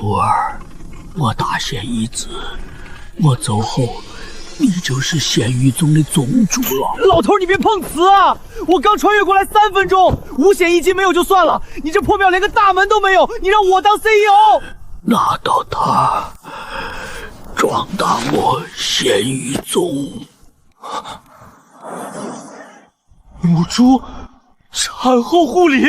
徒兒，我大仙一子，我走后，你就是仙域宗的宗主了。老头，你别碰瓷啊！我刚穿越过来3分钟，5险1金没有就算了，你这破庙连个大门都没有，你让我当 CEO？ 拿到他，壮大我仙域宗。母猪，产后护理。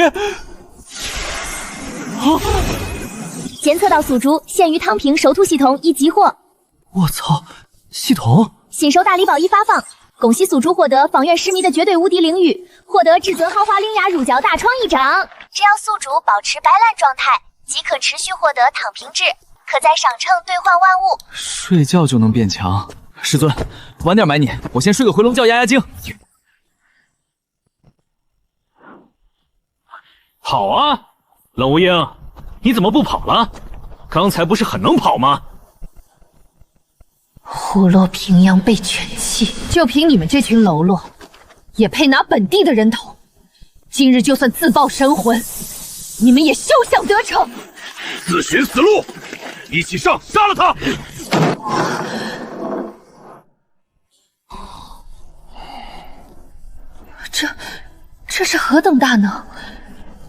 监测到宿主限于躺平守兔系統已激活。我操，系統！新手大禮寶已發放，恭喜宿主獲得坊院10迷的絕對無敵領域，獲得至尊豪華鈴芽入膠大創1張。只要宿主保持白爛狀態，即可持續獲得躺平值，可在商城兌換萬物。睡覺就能變強，師尊，晚點買你，我先睡個回籠覺壓壓驚。好啊，冷無影，你怎麼不跑了？剛才不是很能跑嗎？虎落平陽被犬欺，就憑你們這群嘍囉，也配拿本地的人頭？今日就算自爆神魂，你們也休想得逞！自尋死路，一起上，殺了他！這是何等大能？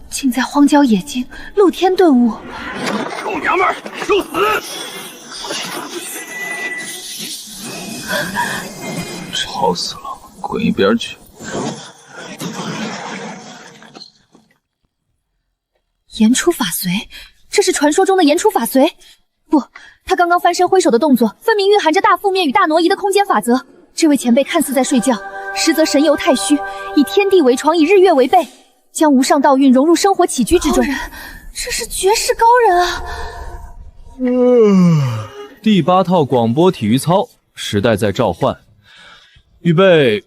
竟在荒郊野徑露天頓悟！臭娘們兒，受死！吵死了，滾一邊去！言出法隨，這是傳說中的言出法隨？不，他剛剛翻身揮手的動作，分明蘊含着大負面與大挪移的空間法則。這位前輩看似在睡覺，實則神遊太虛，以天地為床，以日月為被，將無上道運融入生活起居之中。這是絕世高人啊！第8套廣播體育操，時代在召喚，預備，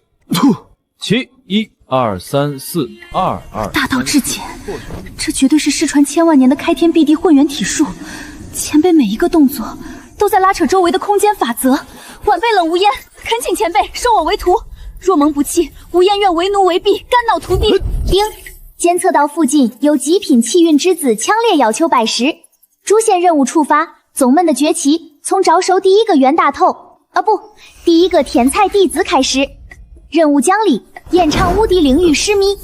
起！1、2、3、4、2、2。大道至簡，這絕對是失傳千萬年的開天闢地混元體術。前輩每一個動作都在拉扯周圍的空間法則。晚輩冷無煙，懇請前輩收我為徒。若蒙不棄，無煙願為奴為婢，肝腦塗地。叮，監測到附近有極品氣運之子強烈要求拜師，主線任務觸發，宗門的崛起從招收第一個袁大頭第一個天才弟子開始。任務獎勵演唱無敵領域10迷。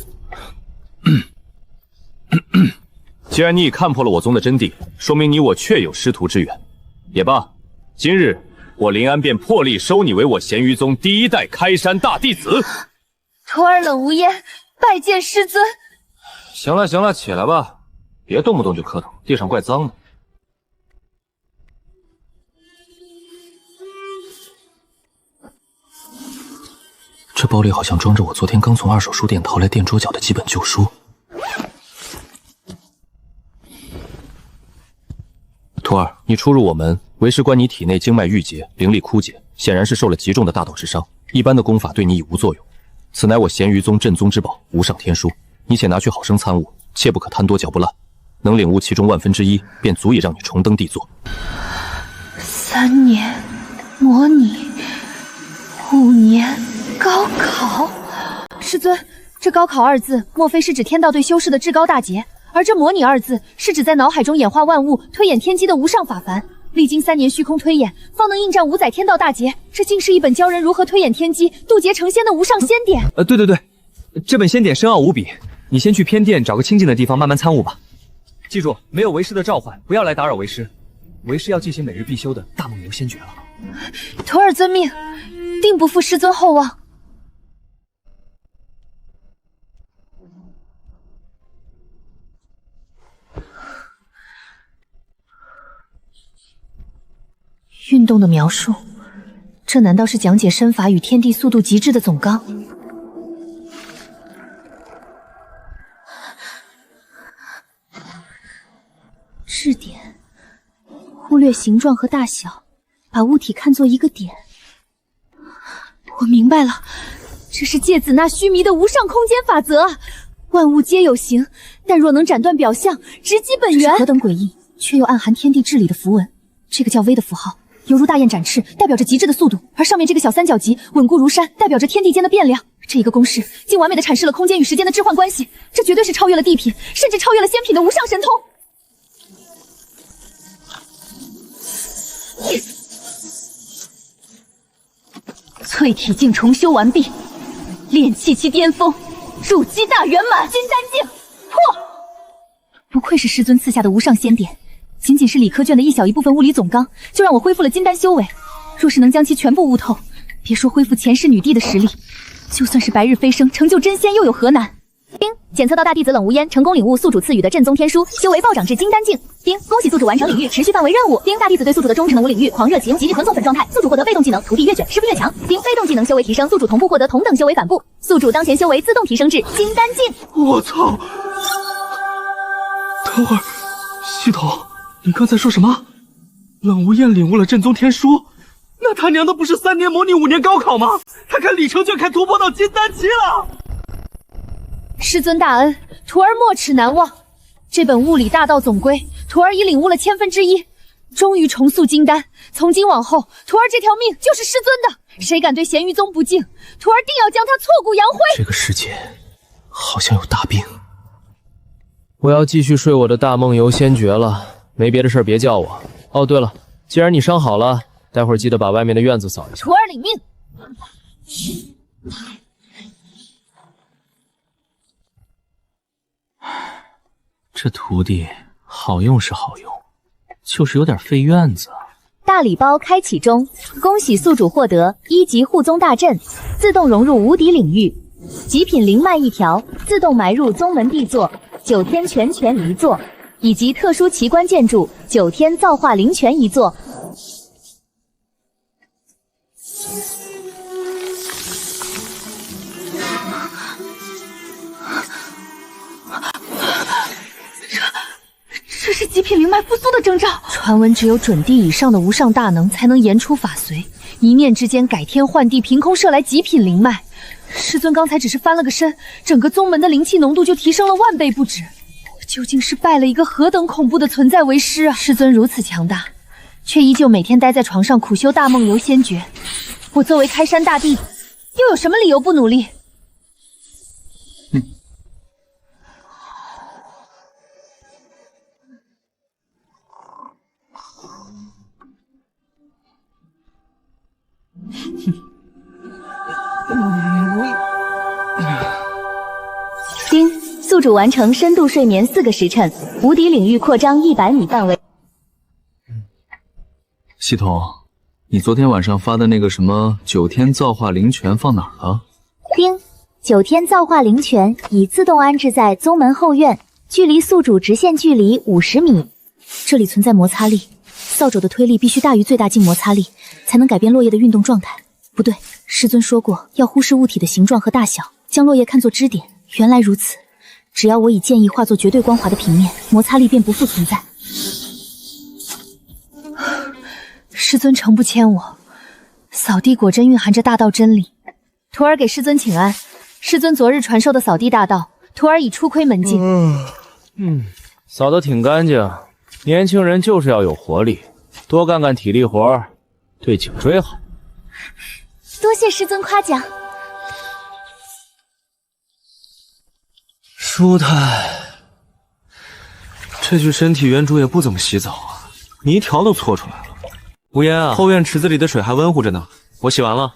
既然你已看破了我宗的真諦，說明你我確有師徒之緣。也罷，今日我林安便破例收你為我鹹魚宗第1代開山大弟子。徒兒冷無煙，拜見師尊。行了行了，起來吧，別動不動就磕頭，地上怪髒的。這包裡好像裝着我昨天剛從二手書店淘來墊桌腳的幾本舊書。徒兒，你初入我門，為師觀你體內經脈鬱結，靈力枯竭，顯然是受了極重的大道之傷，一般的功法對你已無作用。此乃我鹹魚宗鎮宗之寶，無上天書，你且拿去好生參悟，切不可貪多嚼不爛。能領悟其中1/10，便足以讓你重登帝座。3年模擬，5年高考。師尊，這高考2字，莫非是指天道對修士的至高大劫？而這模擬2字，是指在腦海中演化萬物、推演天機的無上法凡。歷經3年虛空推演，方能應戰5載天道大劫。這竟是一本教人如何推演天機、渡劫成仙的無上仙典。對，這本仙典深奧無比，你先去偏殿找個清靜的地方慢慢參悟吧。記住，沒有為師的召喚，不要來打擾為師。為師要進行每日必修的大夢遊仙訣了。徒兒遵命，定不負師尊厚望。運動的描述，這難道是講解身法與天地速度極致的總綱？質點，忽略形狀和大小，把物體看作一個點。我明白了，這是芥子那須彌的無上空間法則啊！萬物皆有形，但若能斬斷表象，直擊本源，何等詭異，卻又暗含天地至理的符文。這個叫 V 的符號，猶如大雁展翅，代表着極致的速度；而上面這個小三角脊，穩固如山，代表着天地間的變量。這一個公式，竟完美的闡釋了空間與時間的置換關係。這絕對是超越了地品，甚至超越了仙品的無上神通。淬體境重修完畢，炼气期巔峰，築基大圓滿，金丹境破！不愧是师尊賜下的无上仙典，僅仅是理科卷的一小一部分物理总纲，就让我恢復了金丹修為。若是能将其全部悟透，別說恢復前世女帝的實力，就算是白日飛升成就真仙，又有何難？丁，檢測到大弟子冷無煙成功領悟宿主賜予的正宗天書，修為暴漲至金丹境。丁，恭喜宿主完成領域持續範圍任務。丁，大弟子對宿主的忠誠能無領域狂熱情极致纯送粉狀態，宿主獲得被动技能徒弟越卷，师傅越強。丁，被動技能修為提升，宿主同步獲得同等修為反步，宿主当前修为自動提升至金丹境。我操！等會兒，系統，你剛才說什麼？冷無厭領悟了正宗天書，那他娘的不是3年模擬5年高考嗎？他看里程就看突破到金丹期了。师尊大恩，徒兒没齒難忘。這本物理大道總歸，徒兒已領悟了1/1000，終於重塑金丹。從今往後，徒兒這條命就是師尊的。誰敢對鹹魚宗不敬，徒兒定要將他挫骨揚灰。這個世界好像有大病。我要繼續睡我的大夢遊仙訣了，沒別的事兒別叫我。哦，對了，既然你傷好了，待會兒記得把外面的院子掃一下。徒兒領命。這徒弟好用是好用，就是有點費院子。大禮包開啟中，恭喜宿主獲得1級護宗大陣，自動融入無敵領域；極品靈脈1條，自動埋入宗門地座；9天拳拳1座，以及特殊奇觀建築9天造化靈泉1座。這是極品靈脈復甦的徵兆。傳聞只有準帝以上的無上大能才能言出法隨，一念之間改天換地，憑空射來極品靈脈。師尊剛才只是翻了個身，整個宗門的靈氣濃度就提升了10000倍不止。我究竟是拜了一個何等恐怖的存在為師啊！師尊如此強大，卻依舊每天待在床上苦修大夢遊仙訣。我作為開山大弟子，又有什麼理由不努力？丁，宿主完成深度睡眠4個時辰，無敵領域擴張100米範圍。系統，你昨天晚上發的那個什麼9天造化靈泉放哪兒了？丁，9天造化靈泉已自動安置在宗門後院，距離宿主直線距離50米。這裡存在摩擦力，掃帚的推力必須大於最大靜摩擦力，才能改變落葉的運動狀態。不對，師尊說過要忽視物體的形狀和大小，將落葉看作支點。原來如此，只要我以劍意化作絕對光滑的平面，摩擦力便不復存在。師尊誠不謙我，掃地果真蘊含着大道真理。徒兒給師尊請安。師尊昨日傳授的掃地大道，徒兒已初窺門徑。掃得挺乾淨。年輕人就是要有活力，多幹幹體力活，對頸椎好。多謝師尊誇獎。舒坦，这具身體原主也不怎麼洗澡啊，你一條都搓出來了。無言啊，後院池子裡的水還溫乎着呢，我洗完了，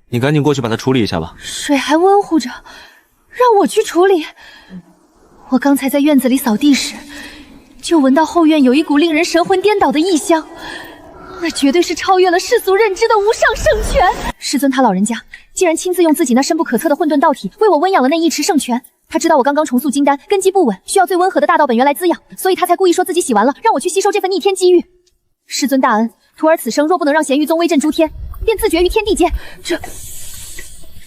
你趕緊過去把它處理一下吧。水還溫乎着，讓我去處理？我剛才在院子裡掃地時，就聞到後院有一股令人神魂顛倒的異香，那絕對是超越了世俗認知的無上聖泉。師尊他老人家竟然親自用自己那深不可測的混沌道體為我溫養了那一池聖泉。他知道我剛剛重塑金丹，根基不穩，需要最溫和的大道本源來滋養，所以他才故意說自己洗完了，讓我去吸收這份逆天機遇。師尊大恩，徒兒此生若不能讓鹹魚宗威震諸天，便自絕於天地間。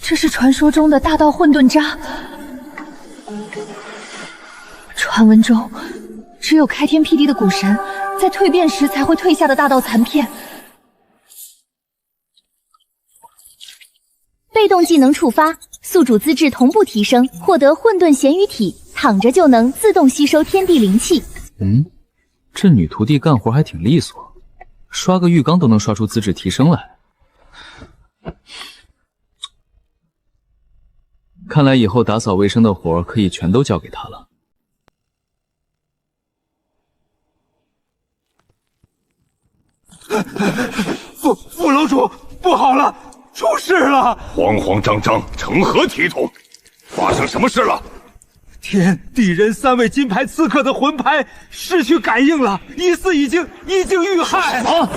這是傳說中的大道混沌渣。傳聞中，只有開天闢地的古神在蛻變時才會退下的大道殘片。被動技能觸發，宿主資質同步提升，獲得混沌鹹魚體，躺着就能自動吸收天地靈氣。這女徒弟幹活還挺利索，刷個浴缸都能刷出資質提升來。看來以後打掃衛生的活可以全都交給她了。副樓主，不好了！出事了！慌慌张张，成何体统？发生什么事了？天地人3位金牌刺客的魂牌失去感应了，疑似已经遇害。啊！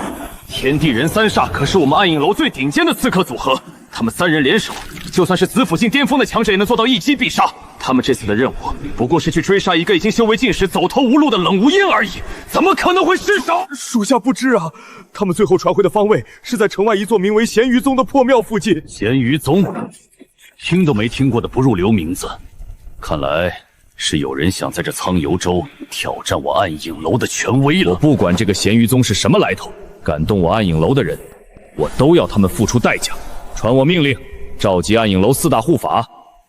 天地人3煞可是我们暗影楼最顶尖的刺客组合，他们3人联手，就算是紫府境巅峰的强者也能做到一击必杀。他们这次的任务不過是去追杀一个已经修为尽时走投无路的冷无烟而已，怎么可能会失手？属下不知啊，他们最后传回的方位是在城外一座名为咸鱼宗的破庙附近。咸鱼宗，听都没听过的不入流名字。看来是有人想在这苍游州挑戰我暗影樓的權威了。我不管這個咸魚宗是什麼來頭，敢動我暗影樓的人，我都要他們付出代價。傳我命令，召集暗影樓4大護法，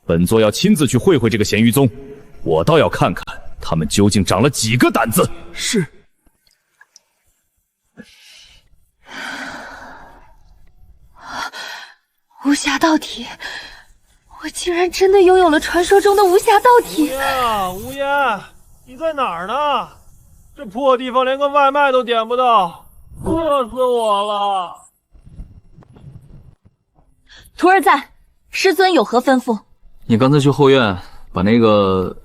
本座要親自去會會這個咸魚宗，我倒要看看他們究竟長了幾個膽子。是。無暇道體。我竟然真的擁有了傳說中的無暇道體！無煙，你在哪兒呢？這破地方連個外賣都點不到，餓死我了！徒兒在，師尊有何吩咐？你剛才去後院把那個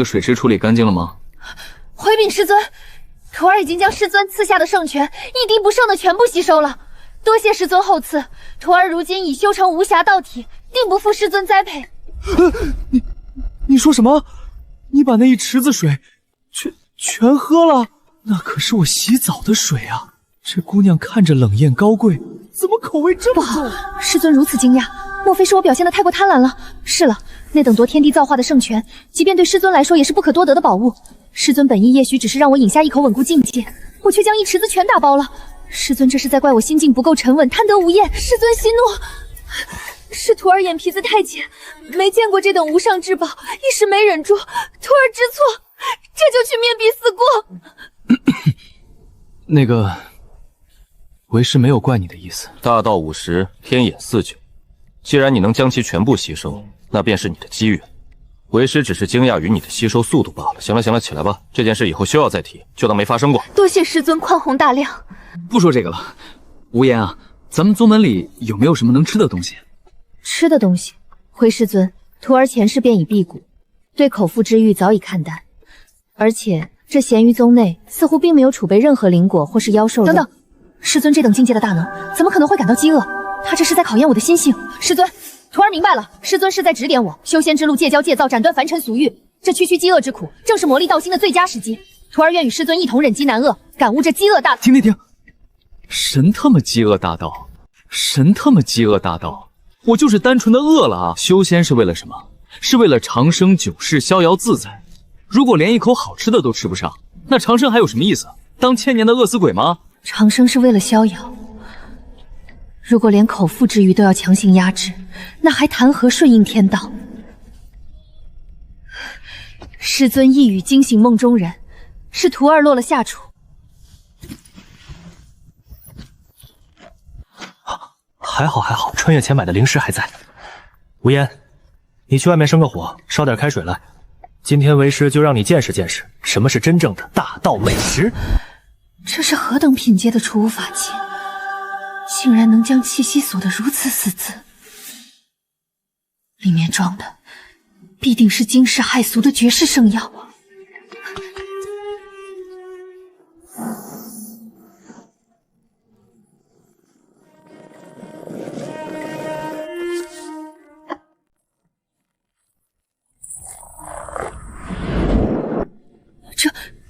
水池處理乾淨了嗎？回稟師尊，徒兒已經將師尊賜下的聖泉一滴不剩的全部吸收了，多謝師尊厚賜，徒兒如今已修成無暇道體。定不負師尊栽培。你說什麼？你把那一池子水全喝了？那可是我洗澡的水啊！這姑娘看着冷豔高貴，怎麼口味這麼重？不好，師尊如此驚訝，莫非是我表現得太過貪婪了？是了，那等奪天地造化的聖泉，即便對師尊來說也是不可多得的寶物。師尊本意也許只是讓我飲下一口穩固境界，我卻將一池子全打包了。師尊這是在怪我心境不夠沉穩，貪得無厭。師尊息怒。是徒兒眼皮子太淺，沒見過這等無上至寶，一時沒忍住，徒兒知錯，這就去面壁思過。那個，為師沒有怪你的意思。大道50，天眼49，既然你能將其全部吸收，那便是你的機緣。為師只是驚訝於你的吸收速度罷了。行了行了，起來吧，這件事以後休要再提，就當沒發生過。多謝師尊寬宏大量。不說這個了，無言啊，咱們宗門裡有沒有什麼能吃的東西？吃的東西，回師尊，徒兒前世便已辟谷，對口腹之欲早已看淡，而且這咸魚宗內似乎並沒有儲備任何靈果或是妖獸肉。等等，師尊這等境界的大能，怎麼可能會感到飢餓？他這是在考驗我的心性。師尊，徒兒明白了，師尊是在指點我，修仙之路戒驕戒躁，斬斷凡塵俗欲，這區區飢餓之苦，正是磨礪道心的最佳時機。徒兒願與師尊一同忍飢難餓，感悟這飢餓大道。停！神他媽飢餓大道，神他媽飢餓大道！我就是單純的餓了啊！修仙是為了什麼？是為了長生久世、逍遙自在。如果連一口好吃的都吃不上，那長生還有什麼意思？當千年的餓死鬼嗎？長生是為了逍遙，如果連口腹之欲都要強行壓制，那還談何順應天道？師尊一語驚醒夢中人，是徒兒落了下廚。還好，穿越前買的靈石還在。無言，你去外面生個火，燒點開水來。今天為師就讓你見識見識，什麼是真正的大道美食。這是何等品階的儲物法器，竟然能將氣息鎖得如此死字。裡面裝的必定是驚世駭俗的絕世聖藥。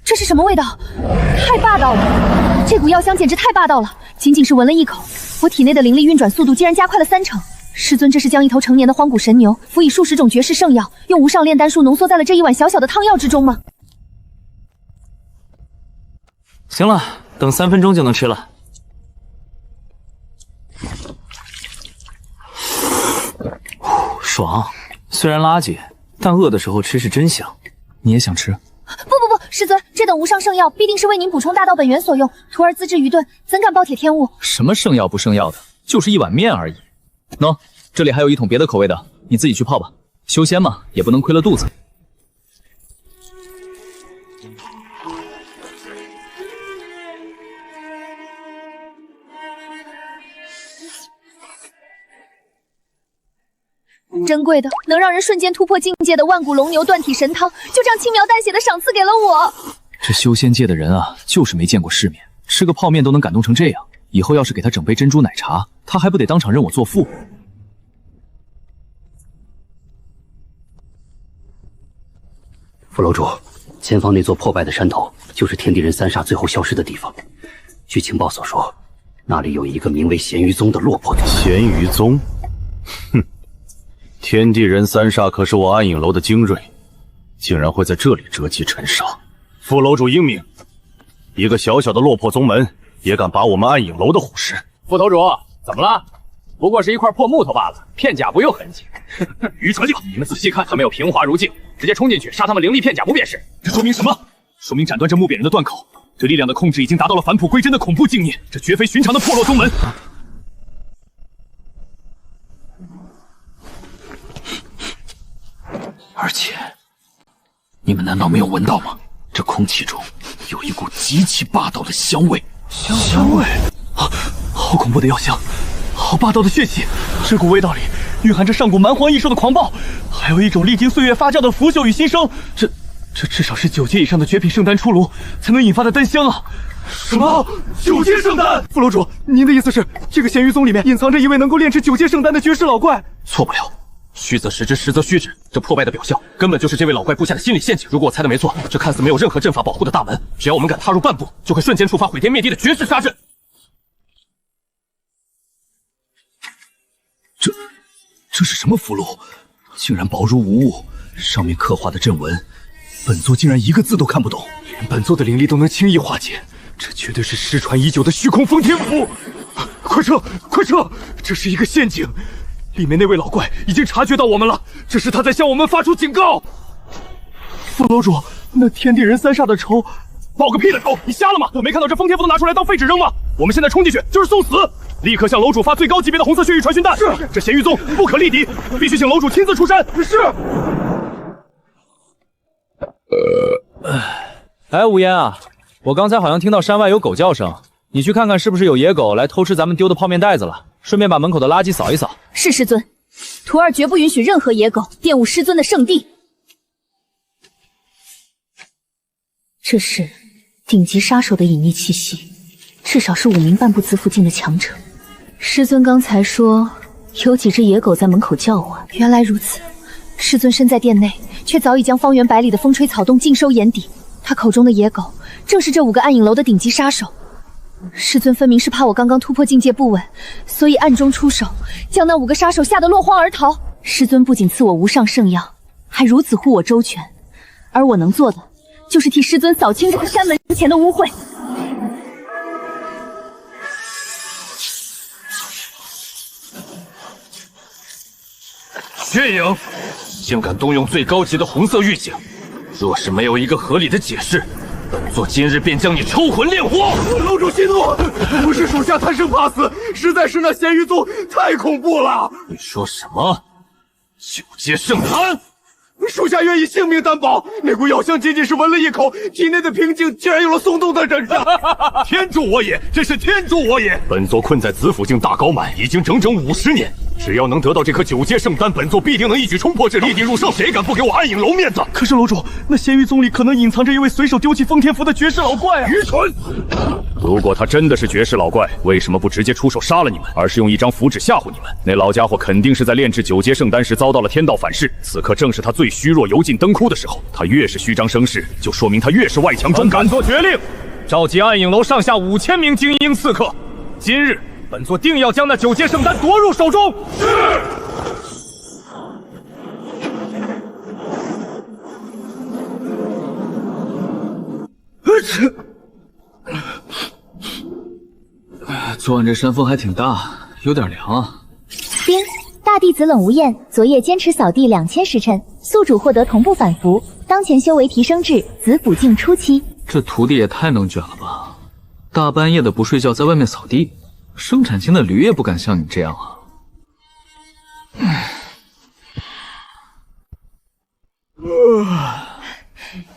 這是什麼味道？太霸道了！這股藥香簡直太霸道了，僅僅是聞了一口，我體內的靈力運轉速度竟然加快了3成。師尊這是將一頭成年的荒古神牛輔以數十種絕世聖藥，用無上煉丹術濃縮在了這一碗小小的湯藥之中嗎？行了，等3分鐘就能吃了。爽，雖然垃圾，但餓的時候吃是真香。你也想吃？不，師尊，這等無上聖藥必定是為您補充大道本源所用，徒兒資質愚鈍，怎敢暴殄天物？什麼聖藥不聖藥的，就是一碗麵而已。喏，這裡還有一桶別的口味的，你自己去泡吧。修仙嘛，也不能虧了肚子。珍貴的能讓人瞬間突破境界的万古龙牛断体神汤，就这樣輕描淡寫的賞賜給了我。這修仙界的人啊，就是沒見過世面，吃個泡麵都能感動成這樣。以後要是給他整杯珍珠奶茶，他還不得當場認我做父？副樓主，前方那座破敗的山頭，就是天地人三煞最後消失的地方。據情報所說，那裡有一個名為鹹魚宗的落魄宗。鹹魚宗？哼，天地人三煞可是我暗影樓的精锐，竟然會在這裡折戟沉沙。副樓主英明，一個小小的落魄宗門也敢拔我們暗影樓的虎視。副頭主，怎麼了？不過是一塊破木頭罷了，片甲不有痕迹。愚蠢者，你们仔細看，他们有平滑如鏡，直接衝進去殺他們靈力片甲不便是？這說明什麼？說明斬斷這木扁人的斷口，對力量的控制已經達到了返璞歸真的恐怖境界，這絕非尋常的破落宗門。而且，你們難道沒有聞到嗎？這空氣中有一股極其霸道的香味。香味啊，好恐怖的藥香，好霸道的血氣，這股味道裡蘊含着上古蠻荒異獸的狂暴，還有一種歷經歲月發酵的腐朽與新生。這至少是9階以上的絕品聖丹出爐才能引發的丹香啊！什麼9階聖丹？副樓主，您的意思是這個鹹魚宗裡面隱藏着一位能夠煉制9階聖丹的絕世老怪？錯不了，虛則實之，實則虛之。這破敗的表象，根本就是這位老怪布下的心理陷阱。如果我猜的沒錯，這看似沒有任何陣法保護的大門，只要我們敢踏入半步，就會瞬間觸發毀天滅地的絕世殺陣。這是什麼符籙？竟然薄如無物，上面刻畫的陣紋，本座竟然一個字都看不懂，連本座的靈力都能輕易化解，這絕對是失傳已久的虛空封天符！快撤，快撤！這是一個陷阱，裡面那位老怪已經察覺到我們了，這是他在向我們發出警告。副樓主，那天地人三煞的仇，報個屁的仇！你瞎了嗎？我沒看到這封天符都拿出來當廢紙扔嗎？我們現在衝進去就是送死！立刻向樓主發最高級別的紅色血域傳訊彈！是，這鹹魚宗不可力敵，必須請樓主親自出山。是。哎，無煙啊，我剛才好像聽到山外有狗叫聲，你去看看是不是有野狗來偷吃咱們丟的泡麵袋子了，順便把門口的垃圾掃一掃。是師尊，徒兒絕不允許任何野狗玷污師尊的聖地。這是頂級殺手的隱匿氣息，至少是5名半步子附近的強者。師尊剛才說有幾隻野狗在門口叫喚，原來如此。師尊身在殿內，卻早已將方圓百里的風吹草動盡收眼底。他口中的野狗，正是這5個暗影樓的頂級殺手。師尊分明是怕我剛剛突破境界不穩，所以暗中出手，將那5個殺手嚇得落荒而逃。師尊不僅賜我無上聖藥，還如此護我周全，而我能做的，就是替師尊掃清這個山門前的污穢。血影，竟敢動用最高級的紅色玉璟！若是沒有一個合理的解釋，本座今日便將你抽魂煉火！樓主息怒，不是屬下貪生怕死，實在是那鹹魚宗太恐怖了。你說什麼？9階聖丹？屬下願意性命擔保，那股藥香僅僅是聞了一口，體內的平靜竟然有了鬆動的徵象。天助我也！真是天助我也！本座困在紫府境大高滿已經整整50年，只要能得到這顆9階聖丹，本座必定能一舉衝破這立地入聖。誰敢不給我暗影樓面子？可是樓主，那鹹魚宗裡可能隱藏着一位隨手丟棄封天符的絕世老怪啊！愚蠢！如果他真的是絕世老怪，為什麼不直接出手殺了你們，而是用一張符紙嚇唬你們？那老家伙肯定是在煉制9階聖丹時遭到了天道反噬，此刻正是他最虛弱、油盡燈枯的時候。他越是虛張聲勢，就說明他越是外強中干。本座決令，召集暗影樓上下5000名精英刺客，今日本座定要將那9階聖丹奪入手中。是。昨晚這山風還挺大，有點涼啊。丁，大弟子冷無厭昨夜堅持掃地2000時辰，宿主獲得同步反符，當前修為提升至紫府境初期。這徒弟也太能捲了吧！大半夜的不睡覺，在外面掃地，生產期的驢也不敢像你這樣啊。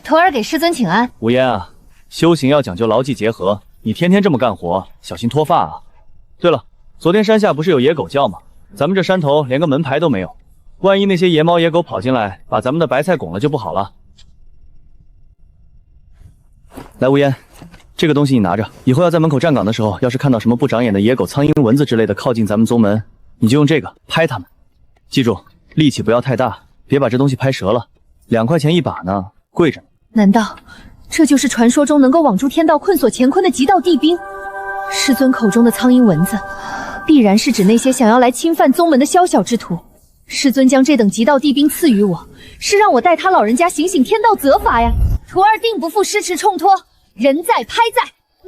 徒兒給師尊請安。無煙啊，修行要講究勞技結合，你天天這麼幹活，小心脫髮啊！對了，昨天山下不是有野狗叫嗎？咱們這山頭連個門牌都沒有，萬一那些野貓野狗跑進來，把咱們的白菜拱了就不好了。來，無言，這個東西你拿着，以後要在門口站崗的時候，要是看到什麼不長眼的野狗、蒼蠅、蚊子之類的靠近咱們宗門，你就用這個拍它們。記住，力氣不要太大，別把這東西拍折了。2塊錢一把呢，貴着呢。難道這就是傳說中能夠網住天道困鎖乾坤的極道帝兵？師尊口中的蒼蠅蚊子，必然是指那些想要來侵犯宗門的宵小之徒。师尊将这等极道帝兵賜予我，是讓我代他老人家行天道责罰呀。徒兒定不負師承重託，人在拍在，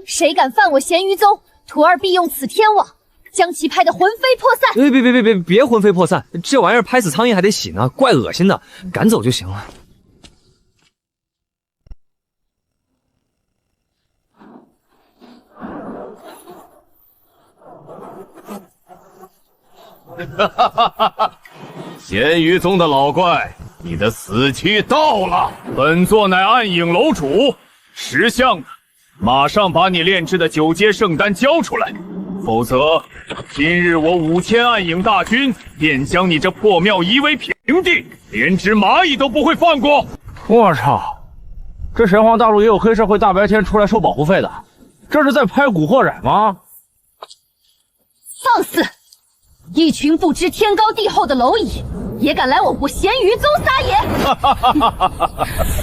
誰敢犯我鹹魚宗，徒兒必用此天網將其拍得魂飛魄散。別魂飛魄散，這玩意兒拍死蒼蠅還得洗呢，怪惡心的，趕走就行了。哈哈哈哈哈！咸鱼宗的老怪，你的死期到了。本座乃暗影楼主，识相的，马上把你炼制的9阶圣丹交出来，否則今日我5000暗影大军便将你这破廟夷為平地，連隻螞蟻都不會放過。我操！這神皇大陸也有黑社會大白天出來收保護費的，這是在拍古惑仔嗎？放肆！一群不知天高地厚的蝼蟻，也敢來我部咸魚宗撒野！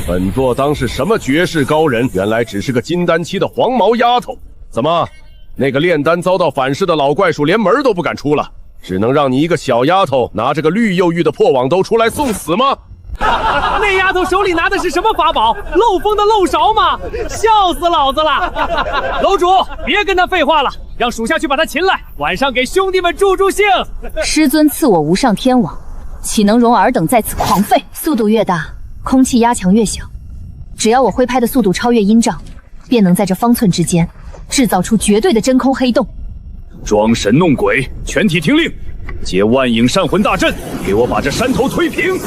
本座當是什麼絕世高人，原來只是個金丹期的黃毛丫頭。怎麼，那個煉丹遭到反噬的老怪鼠連門都不敢出了，只能讓你一個小丫頭拿着個綠又玉的破網兜出來送死嗎？那丫頭手裡拿的是什麼法寶？漏風的漏勺嗎？笑死老子了！楼主，別跟他廢話了，讓屬下去把他擒來，晚上給兄弟們助助興。師尊賜我無上天網，豈能容爾等在此狂吠？速度越大，空氣壓強越小。只要我揮拍的速度超越音障，便能在這方寸之間制造出絕對的真空黑洞。裝神弄鬼，全體聽令，接萬影山魂大陣，給我把這山頭推平。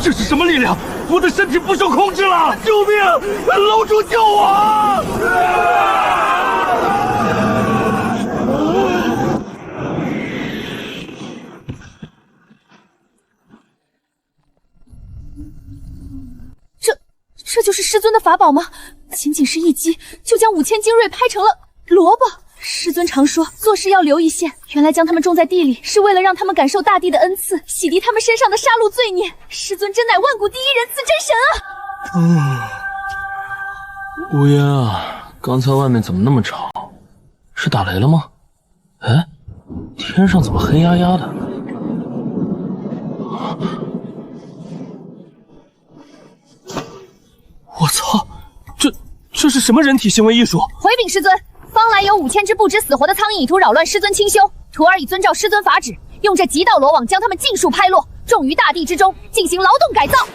这是什麼力量？我的身體不受控制了！救命！樓主救我！這就是師尊的法寶嗎？僅僅是一擊，就將5000精銳拍成了蘿蔔。師尊常說做事要留一線，原來將他們種在地裡，是為了讓他們感受大地的恩賜，洗涤他們身上的殺戮罪孽。師尊真乃萬古第一人赐真神啊！无言啊，剛才外面怎麼那麼吵？是打雷了嗎？哎，天上怎麼黑壓壓的？我操，這是什麼人體行為藝術？回禀師尊，方來有5000隻不知死活的蒼蠅，以圖擾亂師尊清修。徒兒已遵照師尊法旨，用這極道羅網將他們盡數拍落，種於大地之中，進行勞動改造。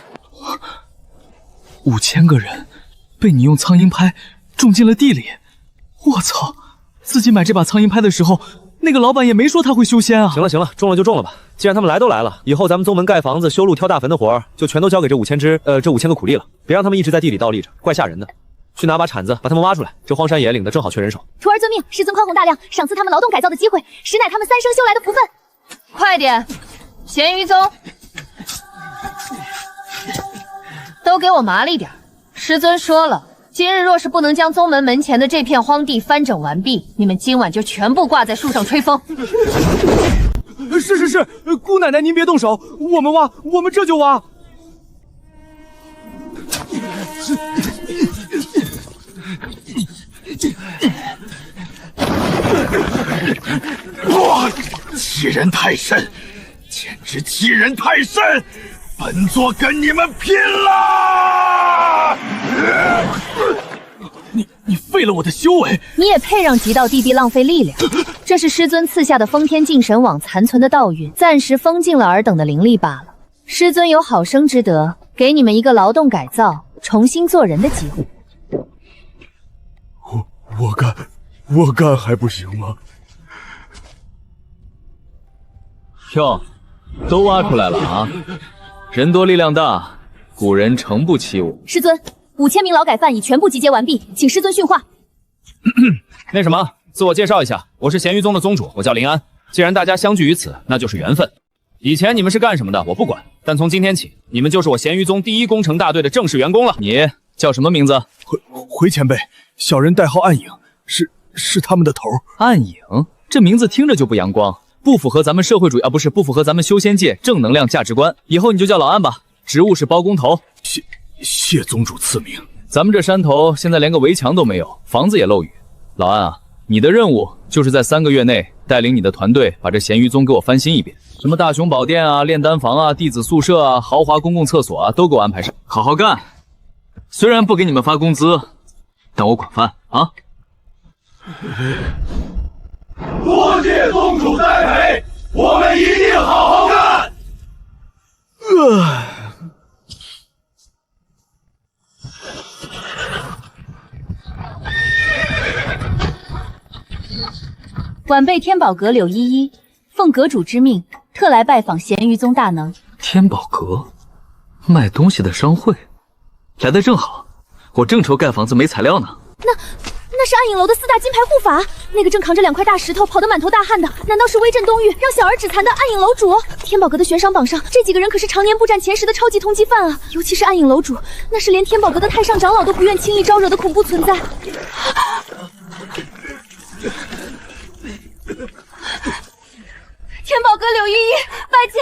5000個人被你用蒼蠅拍種進了地裡。我操！自己買這把蒼蠅拍的時候，那個老闆也沒說他會修仙啊。行了，種了就種了吧。既然他們來都來了，以後咱們宗門蓋房子、修路、挑大墳的活兒，就全都交給這5000個苦力了。別讓他們一直在地裡倒立着，怪嚇人的。去拿把鏟子把他們挖出來，這荒山野嶺的正好缺人手。徒兒遵命，師尊寬宏大量，賞賜他們勞動改造的機會，實乃他們3生修來的福分。快點，鹹魚宗，都給我麻利點。師尊說了，今日若是不能將宗門門前的這片荒地翻整完畢，你們今晚就全部掛在樹上吹風。是，姑奶奶您別動手，我們挖，我們這就挖。哇！欺人太甚，簡直欺人太甚！本座跟你們拼了！你廢了我的修為，你也配讓極道帝兵浪費力量？這是師尊賜下的封天禁神網殘存的道韫，暫時封禁了爾等的靈力罷了。師尊有好生之德，給你們一個勞動改造、重新做人的機會。我幹還不行嗎？喲，都挖出来了啊！人多力量大，古人诚不欺我。师尊，5000名劳改犯已全部集结完畢，請师尊训话。那什么，自我介紹一下，我是鹹魚宗的宗主，我叫林安。既然大家相聚於此，那就是緣分。以前你們是幹什麼的，我不管，但從今天起，你們就是我鹹魚宗第一工程大隊的正式員工了。你叫什麼名字？回前輩，小人代號暗影，是他們的頭。暗影，這名字聽着就不陽光，不符合咱們社會主義不符合咱們修仙界正能量價值觀。以後你就叫老安吧，職務是包工頭。謝宗主賜名。咱們這山頭現在連個圍牆都沒有，房子也漏雨。老安啊，你的任務就是在3個月內帶領你的團隊把這鹹魚宗給我翻新一遍，什麼大雄寶殿啊、煉丹房啊、弟子宿舍啊、豪華公共廁所啊，都給我安排上，好好幹。雖然不給你們發工資，但我管飯啊。多謝宗主栽培，我們一定好好幹。晚輩天寶閣柳依依，奉閣主之命，特來拜訪鹹魚宗大能。天寶閣，賣東西的商會，來得正好，我正愁蓋房子沒材料呢。那是暗影樓的4大金牌護法，那個正扛着2塊大石頭跑得滿頭大汗的，難道是威震東域讓小兒指殘的暗影樓主？天寶閣的懸賞榜上，這幾個人可是常年不占前10的超級通緝犯啊！尤其是暗影樓主，那是連天寶閣的太上長老都不願輕易招惹的恐怖存在。天寶閣柳依依，拜見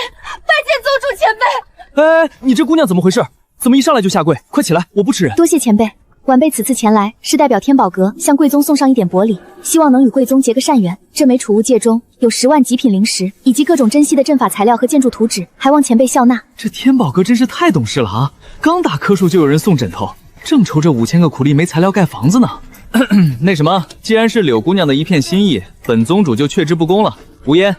宗主前輩。哎，你這姑娘怎麼回事？怎麼一上來就下跪？快起來，我不吃人。多謝前輩，晚輩此次前來是代表天寶閣向貴宗送上一點薄禮，希望能與貴宗結個善緣。這枚儲物戒中有10萬極品靈石，以及各種珍稀的陣法材料和建築圖紙，還望前輩笑納。這天寶閣真是太懂事了啊！剛打棵樹就有人送枕頭，正愁這5000個苦力沒材料蓋房子呢。那什麼，既然是柳姑娘的一片心意，本宗主就卻之不恭了。無煙，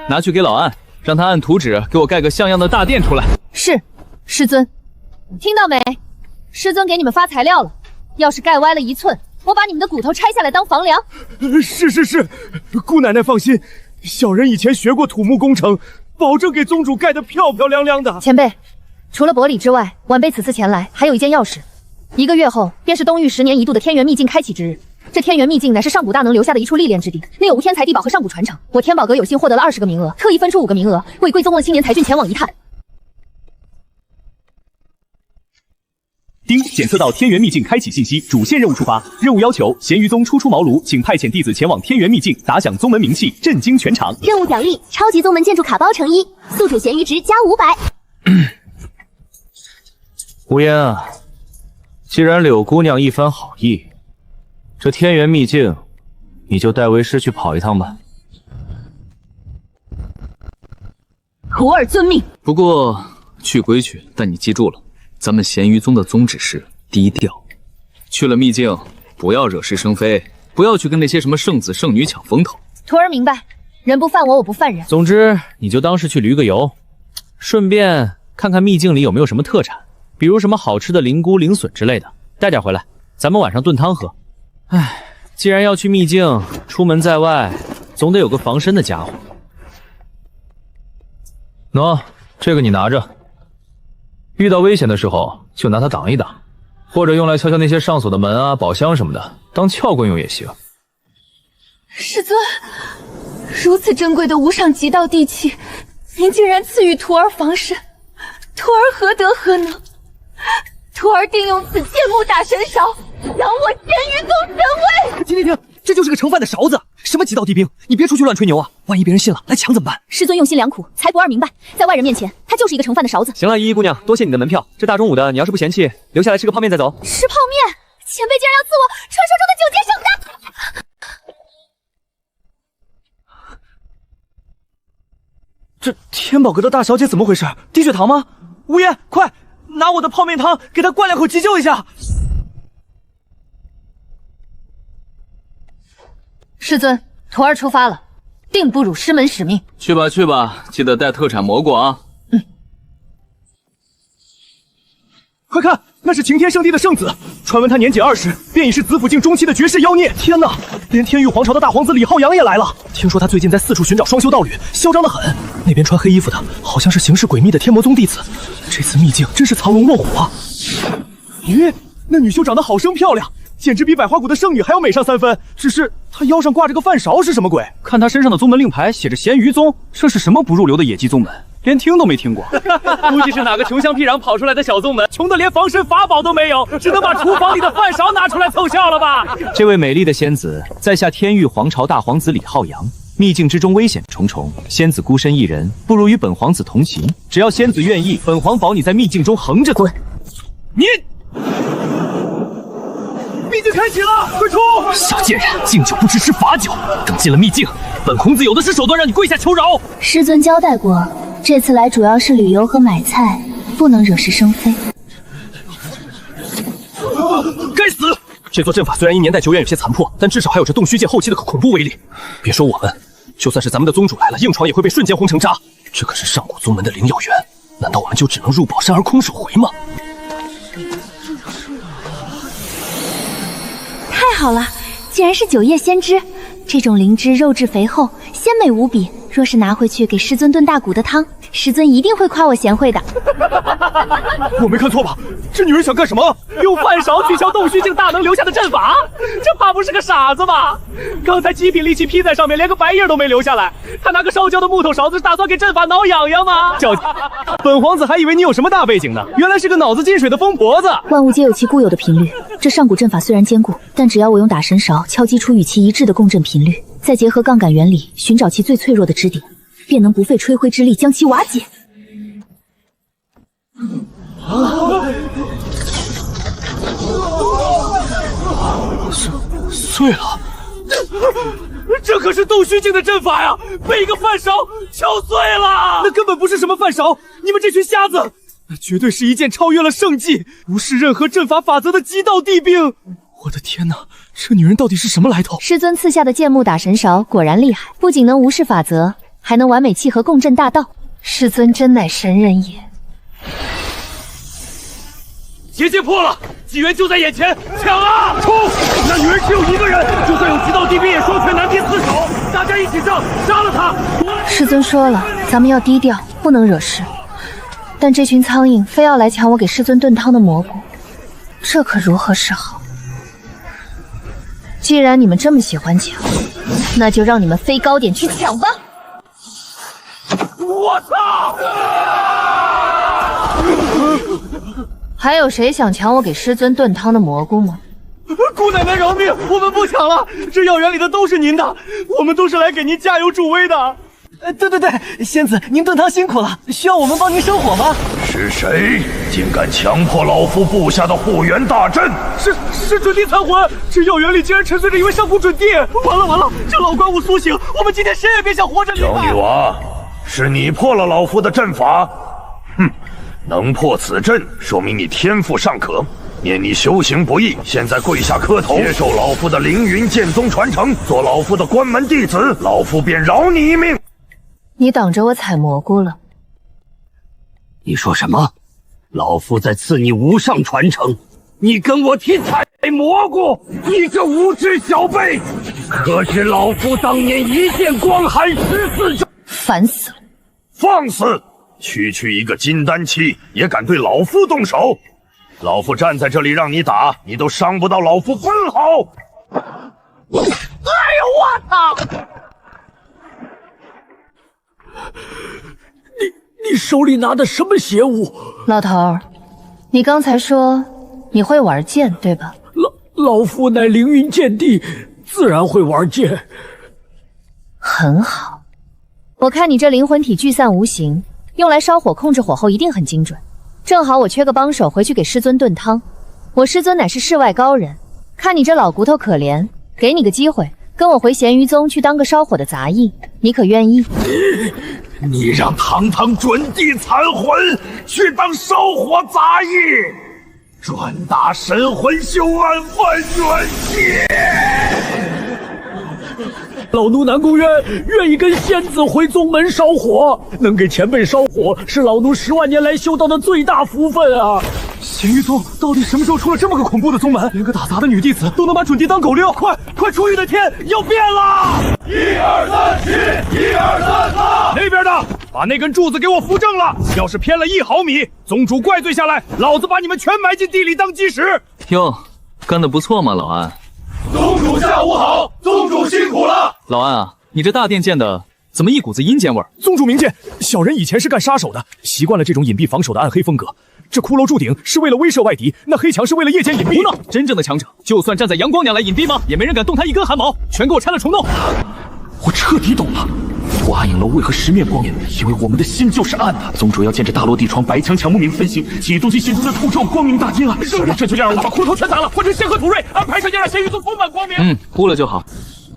拿去給老安，讓他按圖紙給我蓋個像樣的大殿出來。是，師尊。聽到沒？師尊給你們發材料了，要是蓋歪了1寸，我把你們的骨頭拆下來當房梁。是，姑奶奶放心，小人以前學過土木工程，保證給宗主蓋得漂漂亮亮的。前輩，除了薄禮之外，晚輩此次前來還有一件要事。1個月後便是東域10年一度的天元秘境開啟之日。這天元秘境乃是上古大能留下的一處歷練之地，內有無天才地寶和上古傳承。我天寶閣有幸獲得了20個名額，特意分出5個名額，為貴宗的青年才俊前往一探。丁檢測到天元秘境開啟信息，主線任務觸發。任務要求：鹹魚宗初出茅廬，請派遣弟子前往天元秘境，打響宗門名氣，震驚全場。任務獎勵：超級宗門建築卡包乘1，宿主鹹魚值加500。無煙啊，既然柳姑娘一番好意，這天元秘境，你就帶為師去跑一趟吧。徒兒遵命。不過去歸去，但你記住了。咱們鹹魚宗的宗旨是低調，去了秘境不要惹是生非，不要去跟那些什麼聖子聖女搶風頭。徒兒明白，人不犯我，我不犯人。總之，你就當是去旅個遊，順便看看秘境裡有沒有什麼特產，比如什麼好吃的靈菇、靈筍之類的，帶點回來，咱們晚上燉湯喝。唉，既然要去秘境，出門在外總得有個防身的家伙。喏，這個你拿着。遇到危險的時候，就拿它擋一擋，或者用來敲敲那些上鎖的門啊、寶箱什麼的，當撬棍用也行。師尊，如此珍貴的無上極道地器，您竟然賜予徒兒防身，徒兒何德何能？徒兒定用此劍木打神勺，扬我鹹魚宗神威！停！这就是個盛飯的勺子，什麼極道地兵？你別出去亂吹牛啊！萬一別人信了來搶怎麼辦？師尊用心良苦，才不二明白，在外人面前，他就是一個盛飯的勺子。行了，依依姑娘，多謝你的門票。這大中午的，你要是不嫌棄，留下來吃個泡麵再走。吃泡麵？前輩竟然要賜我傳說中的9節聖丹！這天寶閣的大小姐怎麼回事？低血糖嗎？無言，快拿我的泡麵湯給她灌2口急救一下。師尊，徒兒出發了，定不辱師門使命。去吧，記得帶特產蘑菇啊。快看，那是擎天圣地的圣子，传闻他年仅20，便已是紫府境中期的绝世妖孽。天哪，连天域皇朝的大皇子李浩洋也来了。听说他最近在四处寻找双修道侣，嚣张得很。那边穿黑衣服的，好像是行事诡秘的天魔宗弟子。这次秘境真是藏龙卧虎啊！咦，那女修长得好生漂亮，简直比百花谷的圣女还要美上3分。只是她腰上挂着个饭勺是什么鬼？看她身上的宗门令牌写着咸鱼宗，这是什么不入流的野鸡宗门？连听都没听过，估计是哪个穷乡僻壤跑出来的小宗门，穷得连防身法宝都没有，只能把厨房里的饭勺拿出来凑效了吧？这位美丽的仙子，在下天域皇朝大皇子李浩洋。秘境之中危险重重，仙子孤身一人，不如与本皇子同行。只要仙子愿意，本皇保你在秘境中横着滚。你，秘境开启了，快出！小贱人，敬酒不吃吃罚酒。等进了秘境，本孔子有的是手段让你跪下求饶。师尊交代过。这次来主要是旅游和买菜，不能惹是生非。该死！这座阵法虽然因年代久远有些残破，但至少还有着洞虚界后期的恐怖威力。别说我们，就算是咱们的宗主来了，硬闯也会被瞬间轰成渣。这可是上古宗门的灵药源，难道我们就只能入宝山而空手回吗？太好了，竟然是9叶仙芝，这种灵芝肉质肥厚，鲜美无比。若是拿回去给师尊炖大骨的汤，师尊一定会夸我贤惠的。我没看错吧？这女人想干什么？用饭勺去敲洞虚境大能留下的阵法？这怕不是个傻子吧？刚才极品利器劈在上面，连个白印都没留下来。他拿个烧焦的木头勺子，是打算给阵法挠痒痒吗？小本皇子还以为你有什么大背景呢，原来是个脑子进水的疯婆子。万物皆有其固有的频率，这上古阵法虽然坚固，但只要我用打神勺敲击出与其一致的共振频率，再结合杠杆原理，寻找其最脆弱的支点，便能不费吹灰之力将其瓦解。碎了！这可是洞虚境的阵法呀，被一个饭勺敲碎了！那根本不是什么饭勺，你们这群瞎子！那绝对是一件超越了圣技、无视任何阵法法则的极道地兵！我的天哪，这女人到底是什么来头？师尊赐下的剑木打神勺果然厉害，不仅能无视法則，還能完美契合共振大道。師尊真乃神人也。结界破了，機緣就在眼前，搶啊！衝！那女人只有一個人，就算有極道地兵也雙拳難敵四手，大家一起上，殺了她！師尊說了，咱們要低調，不能惹事。但這群蒼蠅非要來搶我給師尊燉湯的蘑菇，這可如何是好？既然你們這麼喜歡搶，那就讓你們飛高點去搶吧！我操！還有誰想搶我給師尊燉湯的蘑菇嗎？姑奶奶饒命，我們不搶了，這藥園裡的都是您的，我們都是來給您加油助威的。對，仙子，您燉湯辛苦了，需要我們幫您生火嗎？是誰竟敢強迫老夫布下的護元大陣？是準帝殘魂，這藥園裡竟然沉睡着一位上古準帝！完了，這老怪物蘇醒，我們今天誰也別想活着離開。小女娃，是你破了老夫的陣法？哼！能破此陣，說明你天賦尚可。念你修行不易，現在跪下磕頭，接受老夫的凌雲劍宗傳承，做老夫的關門弟子，老夫便饒你一命。你擋着我採蘑菇了。你說什麼？老夫在賜你無上傳承，你跟我提採蘑菇，你這無知小輩！可是老夫當年一劍光寒14招，煩死了！放肆！區一個金丹期也敢對老夫動手，老夫站在這裡讓你打，你都傷不到老夫分毫。哎呦我操！你手裡拿的什麼邪物？老頭兒，你剛才說你會玩劍對吧？老夫乃凌雲劍帝，自然會玩劍。很好，我看你這靈魂體聚散無形，用來燒火控制火候一定很精準。正好我缺個幫手，回去給師尊燉湯。我師尊乃是世外高人，看你這老骨頭可憐，給你個機會，跟我回鹹魚宗去當個燒火的雜役，你可願意？你讓堂堂準帝殘魂去當燒火雜役，專打神魂修暗犯元界。老奴南宮淵願意跟仙子回宗門燒火，能給前輩燒火是老奴10萬年來修到的最大福分啊！咸鱼宗到底什么时候出了这么个恐怖的宗门？连个打杂的女弟子都能把准帝当狗遛！快，出狱的天要变了！1、2、3，起！1、2、3，拉！那边的，把那根柱子给我扶正了！要是偏了1毫米，宗主怪罪下来，老子把你们全埋进地里当基石！哟，干得不错嘛，老安。宗主下午好，宗主辛苦了。老安啊，你这大殿建的怎么一股子阴间味儿？宗主明鉴，小人以前是干杀手的，習慣了这種隱蔽防守的暗黑風格。這骷髏柱頂是為了威懾外敵，那黑牆是為了夜間隱蔽。胡鬧！真正的強者，就算站在陽光娘來隱蔽嗎？也沒人敢動他一根汗毛，全給我拆了重弄。我徹底懂了，我暗影樓為何十面光明？因為我們的心就是暗的。宗主要見着大落地窗白牆強木明分心，企圖其心中的土咒光明大揭啊！小人這就要讓我把骷髏全砸了，換成仙鶴土瑞，安排上要讓仙域宗充滿光明。呼了就好。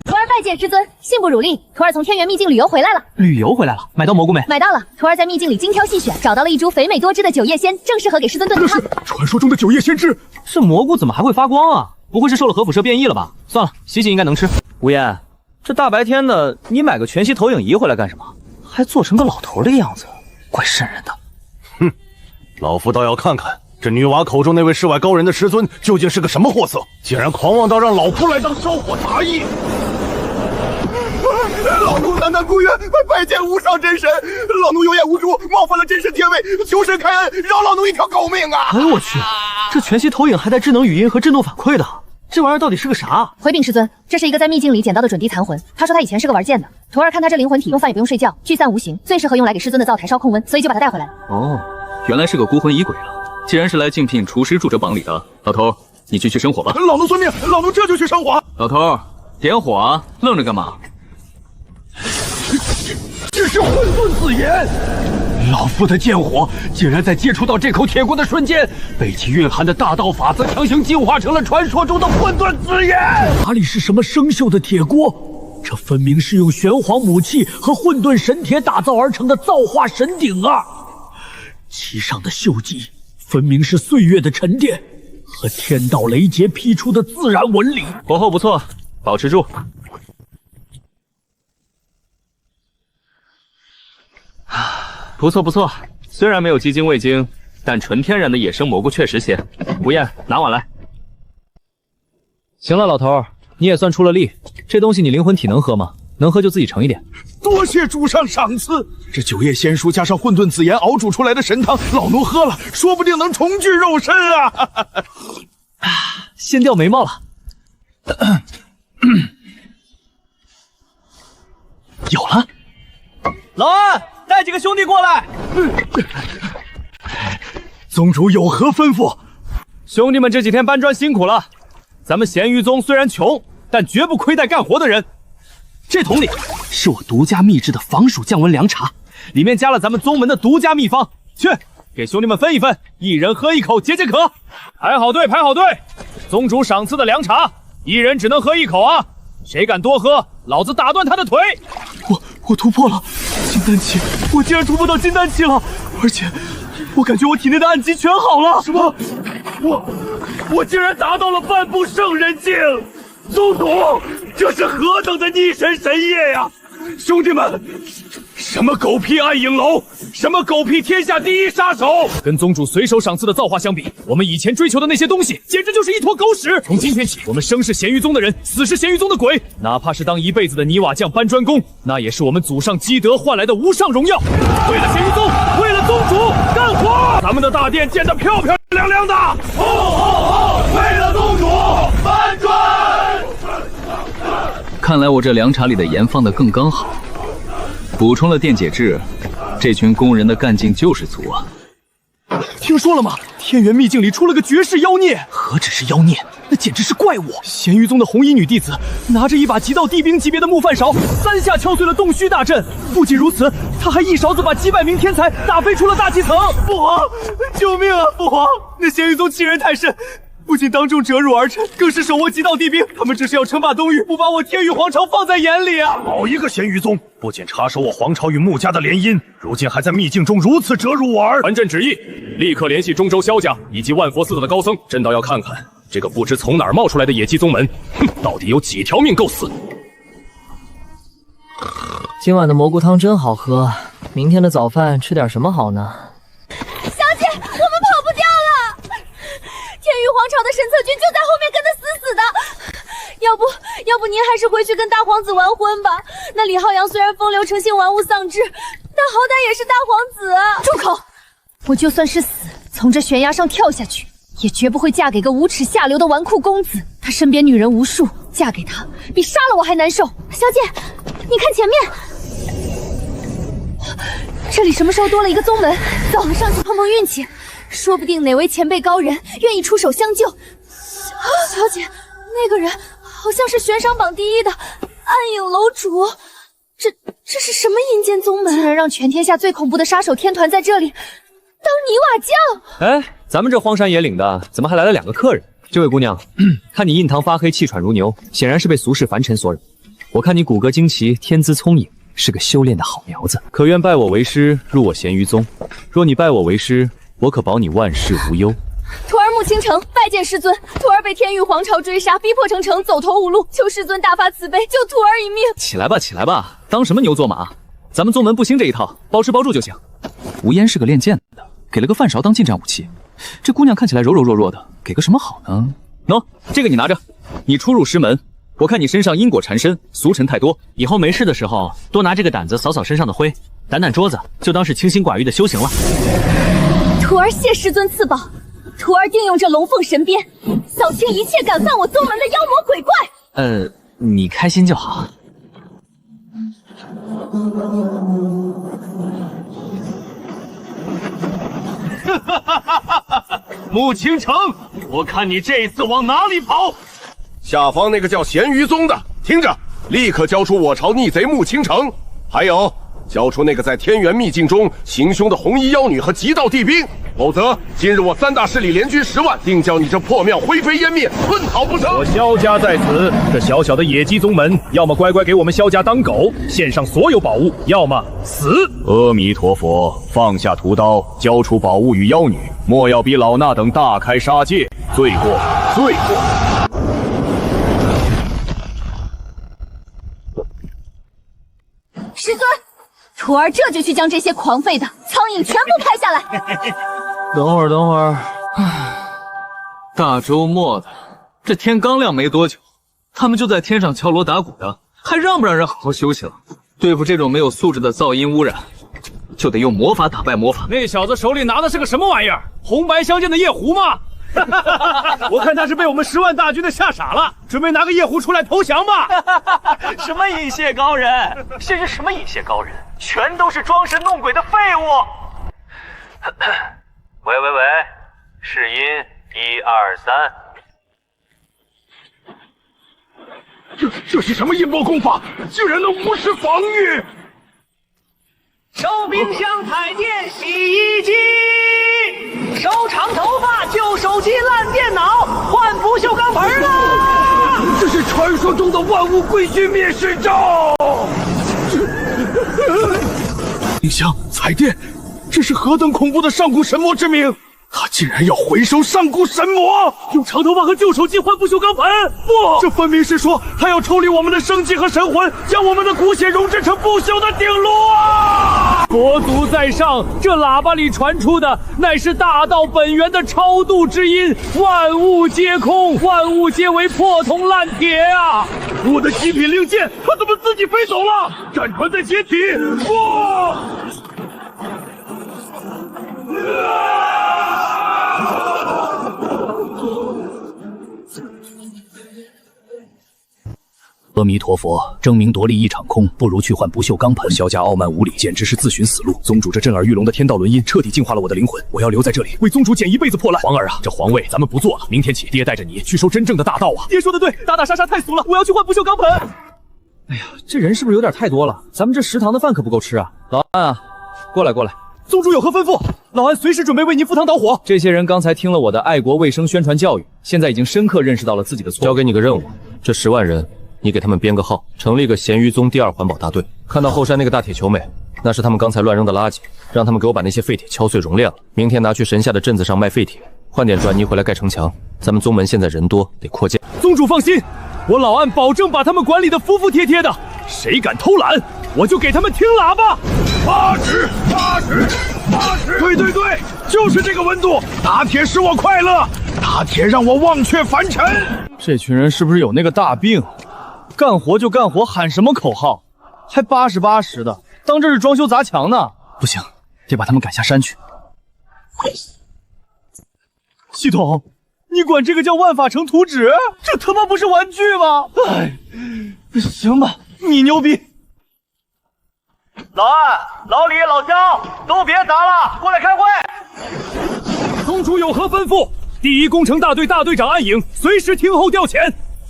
徒兒拜見師尊，幸不辱令，徒兒從天元秘境旅遊回來了。旅遊回來了，買到蘑菇沒？買到了，徒兒在秘境裡精挑細選，找到了一株肥美多汁的九葉仙，正適合給師尊燉湯。傳說中的九葉仙汁，這蘑菇怎麼還會發光啊？不會是受了核輻射變異了吧？算了，洗洗應該能吃。無言，這大白天的，你買個全息投影儀回來幹什麼？還做成個老頭的樣子，怪瘆人的。哼，老夫倒要看看這女娃口中那位世外高人的師尊究竟是個什麼貨色，竟然狂妄到讓老夫來當燒火雜役。老奴喃喃孤願，拜見無上真神。老奴有眼無珠，冒犯了真神天位，求神開恩，饒老奴一條狗命啊！哎呦我去，這全息投影還帶智能語音和震動反饋的，這玩意兒到底是個啥？回禀師尊，這是一個在秘境裡撿到的準帝殘魂。他說他以前是個玩劍的，徒兒看他這靈魂體，用飯也不用睡覺，聚散無形，最適合用來給師尊的灶台燒控溫，所以就把他帶回來了。哦，原來是個孤魂野鬼啊！既然是來競聘廚師駐這榜裡的，老頭，你去生火吧。老奴遵命，老奴這就去生火。老頭，點火啊！愣着幹嘛？這是混沌紫炎，老夫的劍火竟然在接觸到這口鐵鍋的瞬間，被其蘊含的大道法則強行進化成了傳說中的混沌紫炎。哪裡是什麼生鏽的鐵鍋？這分明是用玄黃母氣和混沌神鐵打造而成的造化神鼎啊！其上的鏽跡分明是歲月的沉澱和天道雷劫劈出的自然紋理。火候不錯，保持住。不錯不錯，雖然沒有雞精味精，但純天然的野生蘑菇確實鮮。無厭，拿碗來。行了，老頭，你也算出了力。這東西你靈魂體能喝嗎？能喝就自己盛一點。多謝主上賞賜。這九葉仙書加上混沌紫炎熬煮出來的神湯，老奴喝了，說不定能重聚肉身啊！先掉眉毛了。有了，老安。帶幾個兄弟過來。宗主有何吩咐？兄弟們這幾天搬磚辛苦了。咱們鹹魚宗雖然窮，但絕不虧待幹活的人。這桶裡是我獨家秘製的防暑降溫涼茶，裡面加了咱們宗門的獨家秘方。去，給兄弟們分一分，一人喝一口解解渴。排好隊，排好隊。宗主賞賜的涼茶，一人只能喝一口啊！誰敢多喝，老子打斷他的腿！我突破了金丹期，我竟然突破到金丹期了，而且我感覺我體內的暗疾全好了。什麼？我竟然達到了半步聖人境！宗主，這是何等的逆神神業呀！兄弟們，什麼狗屁暗影樓，什麼狗屁天下第一殺手，跟宗主隨手賞賜的造化相比，我們以前追求的那些東西，簡直就是一坨狗屎。從今天起，我們生是鹹魚宗的人，死是鹹魚宗的鬼，哪怕是當一輩子的泥瓦匠搬磚工，那也是我們祖上積德換來的無上榮耀。為了鹹魚宗，為了宗主，幹活！咱們的大殿建得漂漂亮亮的。吼吼吼！為了宗主，搬磚！看來我這涼茶裡的鹽放得更剛好，補充了電解質，這群工人的幹勁就是足啊！聽說了嗎？天元秘境裡出了個絕世妖孽，何止是妖孽，那簡直是怪物！鹹魚宗的紅衣女弟子拿着一把極道地兵級別的木飯勺，3下敲碎了洞虛大陣。不僅如此，他還一勺子把幾百名天才打飛出了大氣層。父皇，救命啊！父皇，那鹹魚宗欺人太甚。不僅當眾折辱兒臣，更是手握極道地兵，他們這是要稱霸東域，不把我天域皇朝放在眼裡啊！好一個鹹魚宗，不僅插手我皇朝與穆家的聯姻，如今還在秘境中如此折辱我兒。傳朕旨意，立刻聯繫中州蕭家以及萬佛寺的高僧，朕倒要看看這個不知從哪兒冒出來的野雞宗門，到底有幾條命夠死。今晚的蘑菇湯真好喝，明天的早飯吃點什麼好呢？小姐，我們跑不掉了！要不您还是回去跟大皇子完婚吧。那李浩洋虽然风流成性、玩物丧志，但好歹也是大皇子啊！住口！我就算是死，从这悬崖上跳下去，也绝不会嫁給個無恥下流的紈絝公子。他身邊女人無數，嫁給他比殺了我還難受。小姐，你看前面，這裡什麼時候多了一個宗門？走，上去碰碰運氣，說不定哪位前輩高人願意出手相救。小姐，那個人好像是懸賞榜第1的暗影樓主。這是什麼陰間宗門？竟然讓全天下最恐怖的殺手天團在這裡當泥瓦匠！哎，咱們這荒山野嶺的，怎麼還來了2個客人？這位姑娘，看你印堂發黑，氣喘如牛，顯然是被俗世凡塵所惹。我看你骨骼驚奇，天資聰穎，是個修煉的好苗子，可願拜我為師，入我鹹魚宗？若你拜我為師，我可保你萬事無憂。徒兒穆青城拜見師尊，徒兒被天域皇朝追殺，逼迫成城，走投無路，求師尊大發慈悲，救徒兒一命。起来吧，起来吧，当什麼牛做馬？咱們宗門不興這一套，包吃包住就行。無煙是個練劍的，給了個飯勺當近戰武器。這姑娘看起來柔柔弱弱的，給個什麼好呢？喏，這個你拿着。你初入師門，我看你身上因果纏身，俗塵太多，以後沒事的時候多拿這個掸子掃掃身上的灰，掸掸桌子，就當是清心寡欲的修行了。徒兒謝師尊賜寶。徒兒定用這龍鳳神鞭，掃清一切敢犯我宗門的妖魔鬼怪。你開心就好。穆青城，我看你這次往哪裡跑？下方那個叫鹹魚宗的，聽着，立刻交出我朝逆賊穆青城，還有交出那個在天元秘境中行凶的紅衣妖女和極道帝兵，否則今日我3大勢力聯軍10萬，定叫你這破廟灰飛煙滅，寸草不生。我蕭家在此，這小小的野雞宗門，要麼乖乖給我們蕭家當狗，獻上所有寶物，要麼死。阿彌陀佛，放下屠刀，交出寶物與妖女，莫要逼老衲等大開殺戒，罪過，罪過。師尊，徒兒這就去將這些狂吠的蒼蠅全部拍下來。等會兒，大周末的，這天剛亮沒多久，他們就在天上敲鑼打鼓的，還讓不讓人好好休息了？對付這種沒有素質的噪音污染，就得用魔法打敗魔法。那小子手裡拿的是個什麼玩意兒？紅白相間的夜壺嗎？我看他是被我們10萬大軍的嚇傻了，準備拿個夜壺出來投降吧。什麼引解高人？這是什麼引解高人？全都是裝神弄鬼的廢物。喂，試音1、2、3。這是什麼陰謀功法？居然能無視防禦！收冰箱、彩電、洗衣機，收長頭髮、舊手機、爛電腦，換不鏽鋼盆了！這是傳說中的萬物歸軍滅世招！冰箱、彩電，這是何等恐怖的上古神魔之名！他竟然要回收上古神魔，用長頭髮和舊手機換不鏽鋼盆！不，這分明是說他要抽離我們的生機和神魂，將我們的骨血熔制成不朽的鼎爐啊！佛祖在上，這喇叭裡傳出的乃是大道本源的超度之音，萬物皆空，萬物皆為破銅爛鐵啊！我的極品令箭，它怎麼自己飛走了？戰船在解體！不！阿彌陀佛，爭名奪利一場空，不如去換不鏽鋼盆。蕭家傲慢無禮，簡直是自尋死路。宗主這震耳欲聾的天道輪音，徹底淨化了我的靈魂。我要留在這裡，為宗主剪一輩子破爛。皇兒啊，這皇位咱們不做了，明天起，爹帶着你去收真正的大道啊！爹說的對，打打殺殺太俗了，我要去換不鏽鋼盆。哎呀，這人是不是有點太多了？咱們這食堂的飯可不夠吃啊！老安啊，過來。宗主有何吩咐？老安隨時準備為您赴湯蹈火。這些人剛才聽了我的愛國衛生宣傳教育，現在已經深刻認識到了自己的錯誤。交給你個任務，這10萬人，你給他們編個號，成立個鹹魚宗第2環保大隊。看到後山那個大鐵球沒？那是他們剛才亂扔的垃圾，讓他們給我把那些廢鐵敲碎熔煉了，明天拿去神下的鎮子上賣廢鐵，換點砖泥回來蓋城牆。咱們宗門現在人多，得擴建。宗主放心，我老安保證把他們管理得服服帖帖的。誰敢偷懶，我就給他们听喇叭。80，对，就是這個溫度。打鐵使我快樂，打鐵讓我忘卻凡塵。這群人是不是有那個大病？幹活就幹活，喊什麼口號？還80-80的，當這是裝修砸牆呢？不行，得把他们赶下山去。系统，你管这个叫万法城图纸？这他妈不是玩具吗？哎，行吧，你牛逼。老安、老李、老姜，都别砸了，过来开会。宗主有何吩咐？第一工程大队大队长暗影随时听候调遣。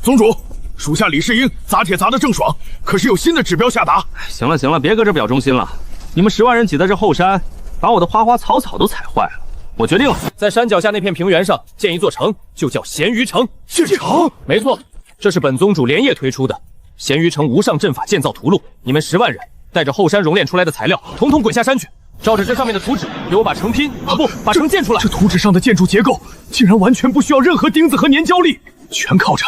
宗主，属下李世英砸铁砸得正爽，可是有新的指標下達。行了行了，別擱這表忠心了。你們10萬人擠在這後山，把我的花花草草都踩壞了。我決定了，在山腳下那片平原上建一座城，就叫鹹魚城。建城？沒錯，這是本宗主連夜推出的鹹魚城無上陣法建造圖錄。你們10萬人帶着後山熔煉出來的材料，統統滾下山去，照着這上面的圖紙，給我把城拼不，把城建出來。這圖紙上的建築結構竟然完全不需要任何釘子和粘膠力，全靠着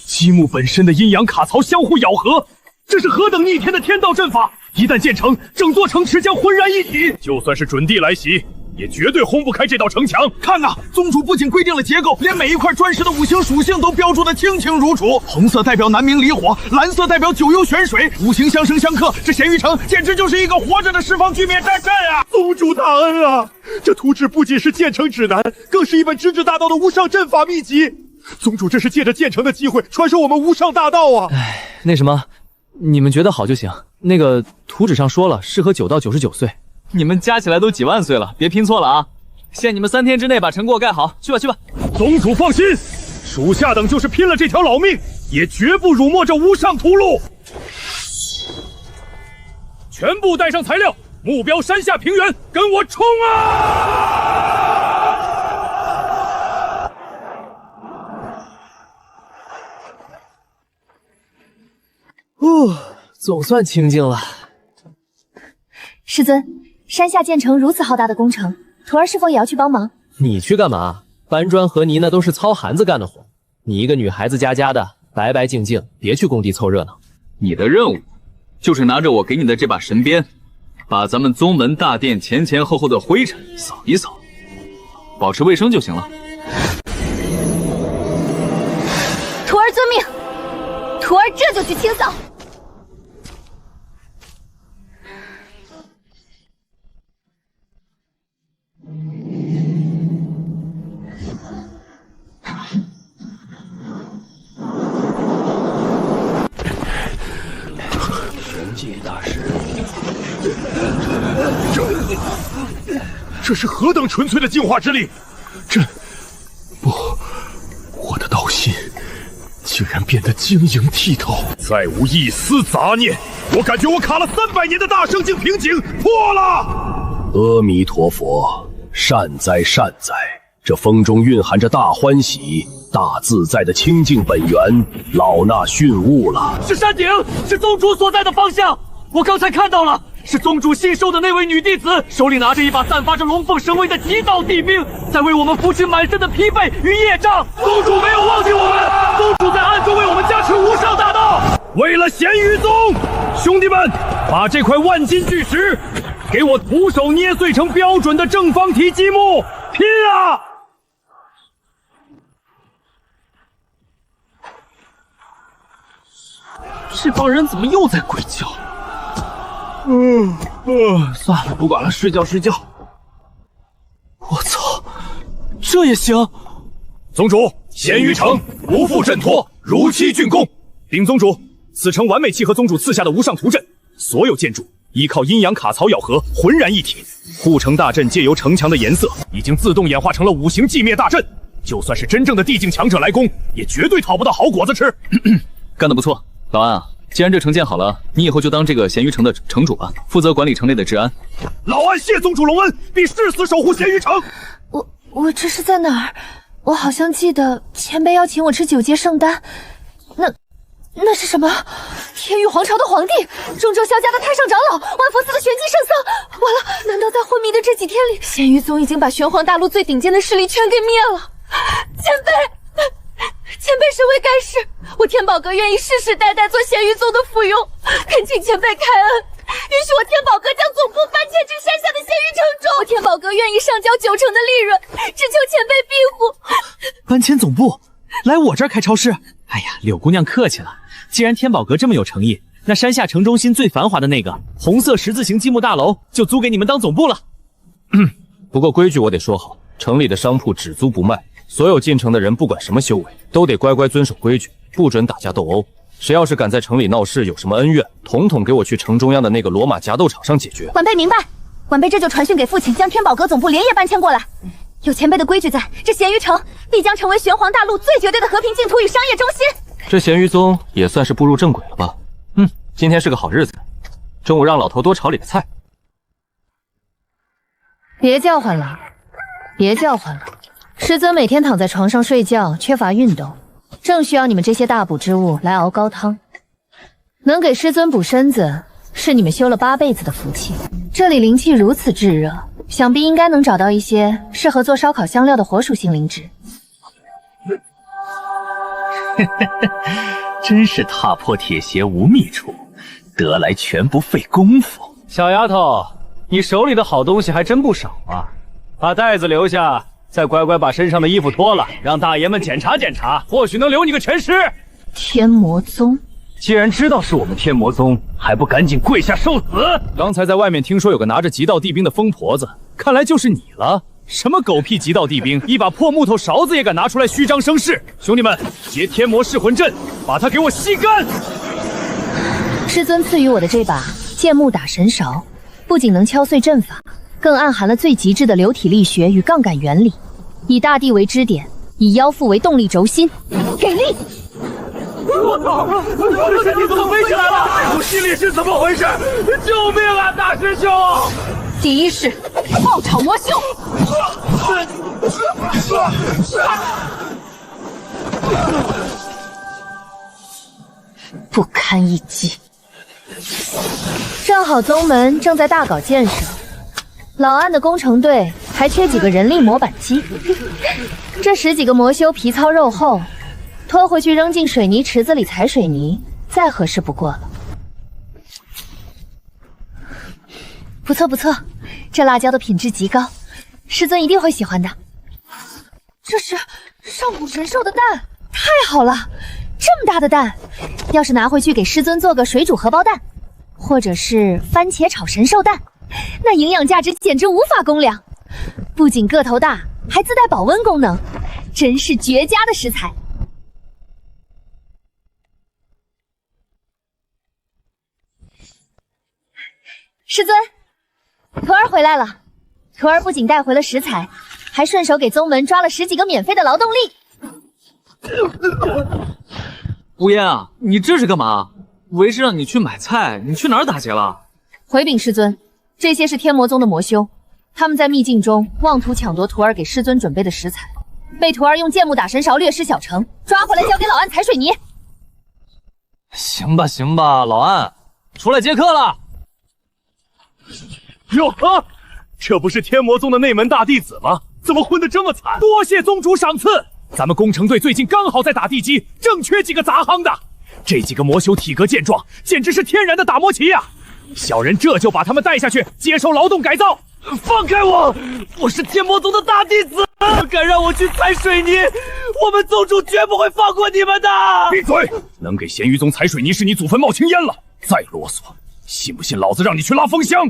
積木本身的陰陽卡槽相互咬合。這是何等逆天的天道陣法！一旦建成，整座城池將渾然一體。就算是準帝來襲，也絕對轟不開這道城牆。看吶，宗主不僅規定了結構，連每一塊磚石的五行屬性都標注得清清楚楚。紅色代表南冥離火，藍色代表九幽玄水，五行相生相克。這鹹魚城簡直就是一個活着的釋放巨滅戰陣啊！宗主大恩啊！這圖紙不僅是建城指南，更是一本直指大道的無上陣法秘籍。宗主這是借着建城的機會傳授我們無上大道啊！哎，那什麼，你們覺得好就行。那個圖紙上說了，適合9到99歲。你們加起來都幾萬歲了，別拼錯了啊！限你們3天之內把城給我蓋好，去吧去吧。宗主放心，屬下等就是拼了這條老命，也絕不辱沒這無上圖錄。全部帶上材料，目標山下平原，跟我衝啊！总算清静了。师尊，山下建成如此浩大的工程，徒兒是否也要去幫忙？你去幹嘛？搬磚和泥那都是糙韓子幹的活，你一個女孩子家家的，白白淨淨，別去工地湊熱鬧。你的任務就是拿着我給你的這把神鞭，把咱們宗門大殿前後後的灰塵掃一掃，保持衛生就行了。徒兒遵命，徒兒這就去清掃。這是何等純粹的淨化之力！我的道心竟然變得晶瑩剔透，再無一絲雜念。我感覺我卡了300年的大聖境瓶頸破了。阿彌陀佛，善哉善哉！這風中蘊含着大歡喜、大自在的清淨本源，老衲訓悟了。是山頂，是宗主所在的方向。我剛才看到了，是宗主新收的那位女弟子，手裡拿着一把散發着龍鳳神威的極道地兵，在為我們扶持滿身的疲憊與業障。宗主沒有忘記我們，宗主在暗中為我們加持無上大道。為了鹹魚宗，兄弟們，把這塊萬斤巨石給我徒手捏碎成標準的正方體積木，拼啊！這幫人怎麼又在鬼叫？算了，不管了，睡覺。我操，這也行？宗主，鹹魚城不負陣托，如期竣工。稟宗主，此城完美契合宗主賜下的無上圖陣，所有建築依靠陰陽卡槽咬合，渾然一體。護城大陣借由城牆的顏色，已經自動演化成了5行寂滅大陣。就算是真正的地境強者來攻，也絕對討不到好果子吃。幹得不錯，老安啊！既然這城建好了，你以後就當這個鹹魚城的城主吧，負責管理城內的治安。老安謝宗主隆恩，必誓死守護鹹魚城。我這是在哪兒？我好像記得前輩邀請我吃9節聖丹，那是什麼？天域皇朝的皇帝，中州蕭家的太上長老，萬佛寺的玄機聖僧。完了，難道在昏迷的這幾天裡，鹹魚宗已經把玄黃大陸最頂尖的勢力全給滅了？前輩身為蓋世，我天寶閣願意世世代代做鹹魚宗的附庸，懇請前輩開恩，允許我天寶閣將總部搬遷至山下的鹹魚城中。我天寶閣哥愿意上交90%的利润，只求前辈庇護。搬迁总部，来我这儿開超市。哎呀，柳姑娘客氣了。既然天宝閣這麼有誠意，那山下城中心最繁華的那個紅色十字形積木大樓就租給你們當總部了。不過規矩我得說好，城裡的商鋪只租不賣，所有進城的人不管什麼修為，都得乖乖遵守規矩，不准打架鬥毆。誰要是敢在城裡鬧事，有什麼恩怨，統統給我去城中央的那個羅馬夾鬥場上解決。晚輩明白，晚輩這就傳訊給父親，將天寶閣總部連夜搬遷過來。有前輩的規矩在，這鹹魚城必將成為玄黃大陸最絕對的和平淨土與商業中心。這鹹魚宗也算是步入正軌了吧？今天是個好日子，中午讓老頭多炒裡個菜。別叫喚了，別叫喚了。師尊每天躺在床上睡覺，缺乏運動，正需要你們這些大補之物來熬高湯。能給師尊補身子，是你們修了8輩子的福氣。這裡靈氣如此炙熱，想必應該能找到一些適合做燒烤香料的火屬性靈芝。真是踏破鐵鞋無覓處，得來全不費功夫。小丫頭，你手裡的好東西還真不少啊！把袋子留下，再乖乖把身上的衣服脫了，讓大爺們檢查檢查，或許能留你個全尸。天魔宗，既然知道是我们天魔宗，還不趕緊跪下受死！剛才在外面聽說有個拿着極道地兵的瘋婆子，看來就是你了。什麼狗屁極道地兵，一把破木頭勺子也敢拿出來虛張聲勢！兄弟們，結天魔噬魂陣，把它給我吸乾！師尊賜予我的這把劍木打神勺，不僅能敲碎陣法，更暗含了最極致的流體力學與槓桿原理，以大地為支點，以妖腹為動力軸心，給力！我操！我的身體怎麼飛起來了？我心裡是怎麼回事？救命啊，大師兄！第一式，爆炒魔修。不堪一擊。正好宗門正在大搞建設，老安的工程隊還缺幾個人力模板機。這10幾個魔修皮糙肉厚，拖回去扔進水泥池子裡踩水泥，再合適不過了。不錯不錯，這辣椒的品質極高，師尊一定會喜歡的。這是上古神獸的蛋，太好了！這麼大的蛋，要是拿回去給師尊做個水煮荷包蛋，或者是番茄炒神獸蛋，那營養價值簡直無法公量。不僅個頭大，還自帶保溫功能，真是絕佳的食材。師尊，徒兒回來了。徒兒不僅帶回了食材，還順手給宗門抓了10幾個免費的勞動力。無煙啊，你這是幹嘛？為師讓你去買菜，你去哪兒打劫了？回禀師尊，這些是天魔宗的魔修，他們在秘境中妄圖搶奪徒兒給師尊準備的食材，被徒兒用劍木打神勺略施小成，抓回來交給老安踩水泥。行吧行吧，老安，出來接客了。喲呵，這不是天魔宗的內門大弟子嗎？怎麼混得這麼慘？多謝宗主賞賜。咱們工程隊最近剛好在打地基，正缺幾個雜夯的。這幾個魔修體格健壯，簡直是天然的打磨奇呀！小人這就把他們帶下去接受勞動改造。放開我！我是天魔宗的大弟子，敢讓我去踩水泥，我們宗主絕不會放過你們的！閉嘴！能給鹹魚宗踩水泥是你祖墳冒青煙了，再囉嗦，信不信老子讓你去拉風箱？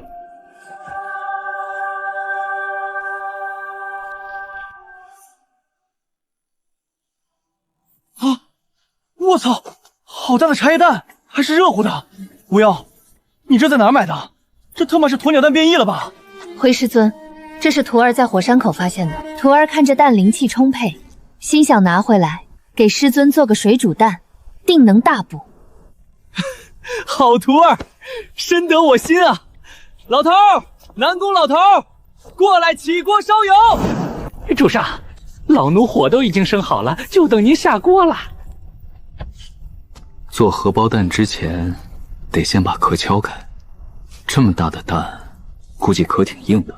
啊！我操！好大的茶叶蛋，還是熱乎的。巫妖，你這在哪兒買的？這他媽是鴕鳥蛋變異了吧？回師尊，這是徒兒在火山口發現的。徒兒看着蛋靈氣充沛，心想拿回來給師尊做個水煮蛋，定能大補。好徒兒，深得我心啊！老頭，南宮老頭，過來起鍋燒油。主上，老奴火都已經生好了，就等您下鍋了。做荷包蛋之前，得先把殼敲開。這麼大的蛋，估計殼挺硬的。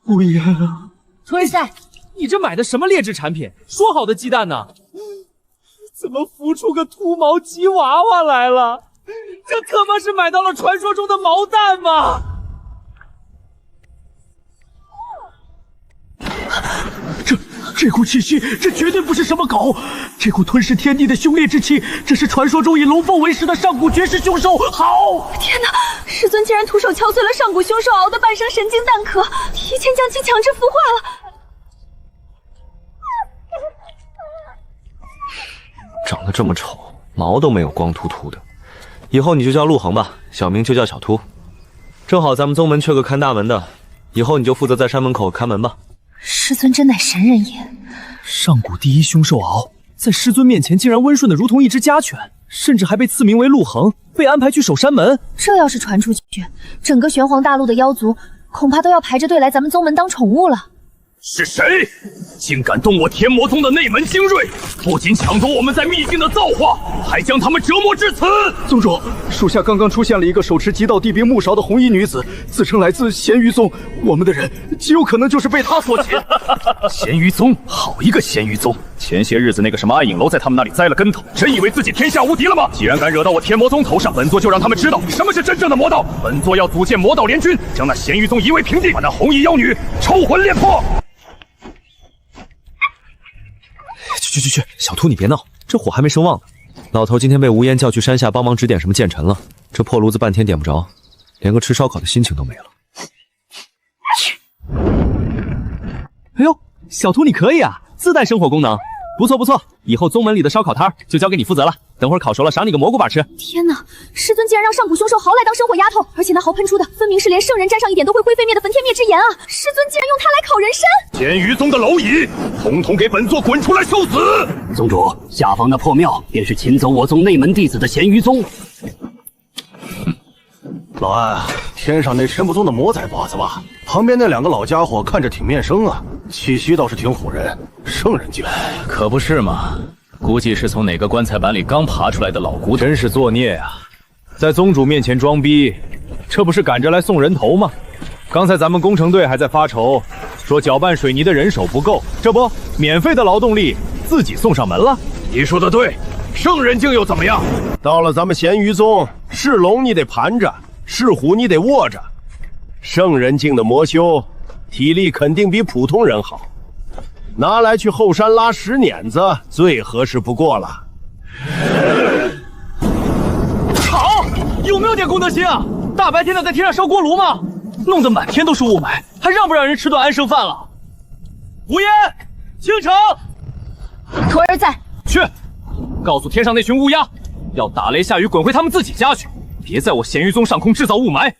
无言啊！春赛，你这买的什么劣质產品？說好的雞蛋呢？怎麼孵出個禿毛吉娃娃來了？這他媽是買到了傳說中的毛蛋嗎？這股氣息，這絕對不是什麼狗！這股吞噬天地的凶烈之氣，這是傳說中以龍鳳為食的上古絕世凶獸。好！天哪！師尊竟然徒手敲碎了上古凶獸熬的半生神經蛋殼，提前將其強制孵化了。長得這麼醜，毛都沒有，光禿禿的。以後你就叫陸恆吧，小名就叫小禿。正好咱們宗門缺個看大門的，以後你就負責在山門口看門吧。師尊真乃神人也！上古第一凶獸敖，在師尊面前竟然溫順的如同一隻家犬，甚至還被賜名為陸恆，被安排去守山門。這要是傳出去，整個玄黃大陸的妖族恐怕都要排着隊來咱們宗門當寵物了。是誰竟敢動我天魔宗的內門精銳？不僅搶奪我們在秘境的造化，還將他們折磨至此！宗主，屬下剛剛出現了一個手持極道地兵木勺的紅衣女子，自稱來自鹹魚宗，我們的人極有可能就是被她所擒。鹹魚宗，好一個鹹魚宗！前些日子那個什麼暗影樓在他們那裡栽了跟頭，真以為自己天下無敵了嗎？既然敢惹到我天魔宗頭上，本座就讓他們知道什麼是真正的魔道。本座要組建魔道聯軍，將那鹹魚宗夷為平地，把那紅衣妖女抽魂煉魄。去，小禿你別鬧，這火還沒生旺呢。老頭今天被吳煙叫去山下幫忙指點什麼劍塵了，這破爐子半天點不着，連個吃燒烤的心情都沒了。哎呦，小禿你可以啊，自帶生火功能，不錯不錯，以後宗門裡的燒烤攤就交給你負責了。等會兒烤熟了賞你個蘑菇板吃。天哪，師尊竟然讓上古凶獸豪來當生火丫頭，而且那豪噴出的分明是連聖人沾上一點都會灰飛滅的焚天滅之炎啊！師尊竟然用它來烤人參！鹹魚宗的螻蟻，統統給本座滾出來受死！宗主，下方那破廟便是擒走我宗內門弟子的鹹魚宗。老安，天上那神不宗的魔仔爪子吧？旁邊那兩個老家伙看着挺面生啊，氣息倒是挺唬人，聖人境。可不是嘛。估計是從哪個棺材板裡剛爬出來的老骨頭，真是作孽啊！在宗主面前裝逼，這不是趕着來送人頭嗎？剛才咱們工程隊還在發愁，說攪拌水泥的人手不夠，這不，免費的勞動力自己送上門了。你說的對，聖人境又怎麼樣？到了咱們鹹魚宗，是龍你得盤着，是虎你得臥着。聖人境的魔修，體力肯定比普通人好。拿來去後山拉石碾子最合適不過了。好，有沒有點公德心啊？大白天的在天上燒鍋爐嗎？弄得滿天都是霧霾，還讓不讓人吃頓安生飯了？無煙，傾城，徒兒在，去，告訴天上那群烏鴉，要打雷下雨滾回他們自己家去，別在我鹹魚宗上空制造霧霾，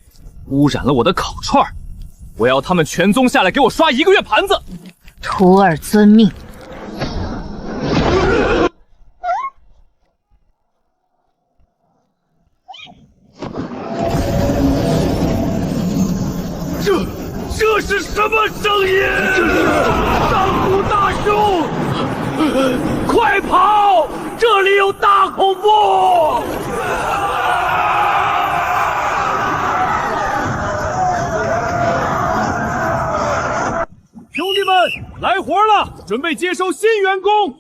污染了我的烤串。我要他們全宗下來給我刷1個月盤子。徒兒遵命。這是什麼聲音？這是上古大凶！快跑！這裡有大恐怖！兄弟們，來活了，準備接收新員工。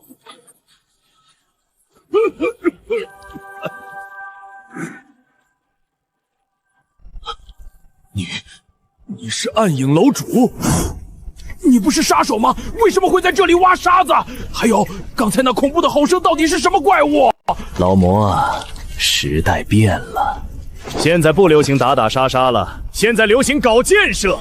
你是暗影楼主？你不是殺手嗎？為什麼會在這裡挖沙子？還有，剛才那恐怖的吼聲到底是什麼怪物？老魔啊，時代變了，現在不流行打打殺殺了，現在流行搞建設。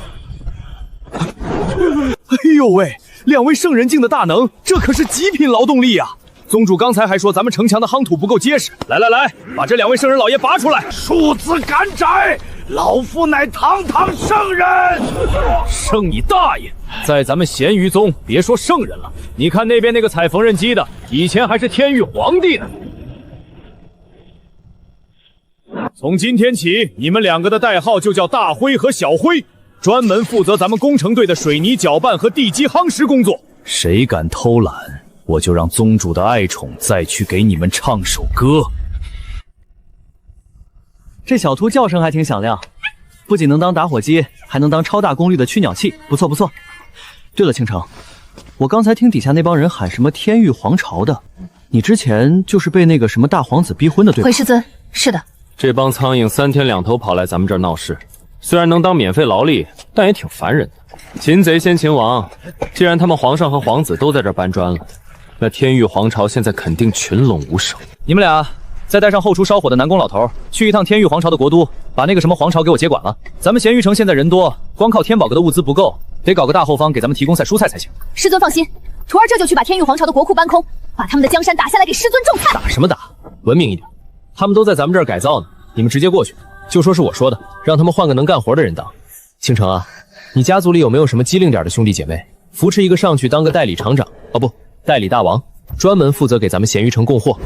哎呦喂，兩位聖人境的大能，這可是極品勞動力啊！宗主剛才還說咱們城牆的夯土不夠結實，來，把這兩位聖人老爺拔出來！庶子敢宰！老夫乃堂堂聖人！聖你大爺！在咱們鹹魚宗，別說聖人了，你看那邊那個踩縫纫機的，以前還是天玉皇帝呢。從今天起，你們兩個的代號就叫大輝和小輝，專門負責咱們工程隊的水泥攪拌和地基夯實工作。誰敢偷懶，我就讓宗主的愛寵再去給你們唱首歌。這小禿叫聲還挺響亮，不僅能當打火機，還能當超大功率的驅鳥器，不錯不錯。對了，傾城，我刚才听底下那幫人喊什麼天域皇朝的，你之前就是被那個什麼大皇子逼婚的對吧？回師尊，是的。這幫蒼蠅3天2頭跑來咱們這兒鬧事，雖然能當免費勞力，但也挺煩人的。擒賊先擒王，既然他們皇上和皇子都在這兒搬磚了，那天域皇朝現在肯定群龍無首。你們倆再帶上後廚燒火的南宮老頭，去一趟天域皇朝的國都，把那個什麼皇朝給我接管了。咱們鹹魚城現在人多，光靠天寶閣的物資不夠，得搞個大後方給咱們提供菜蔬菜才行。師尊放心，徒兒這就去把天域皇朝的國庫搬空，把他們的江山打下來給師尊種菜。打什麼打？文明一點，他們都在咱們這兒改造呢，你們直接過去，就說是我說的，讓他們換個能幹活的人當。傾城啊，你家族裡有沒有什麼機靈點的兄弟姐妹？扶持一個上去當個代理廠長，哦不，代理大王，專門負責給咱們鹹魚城供貨。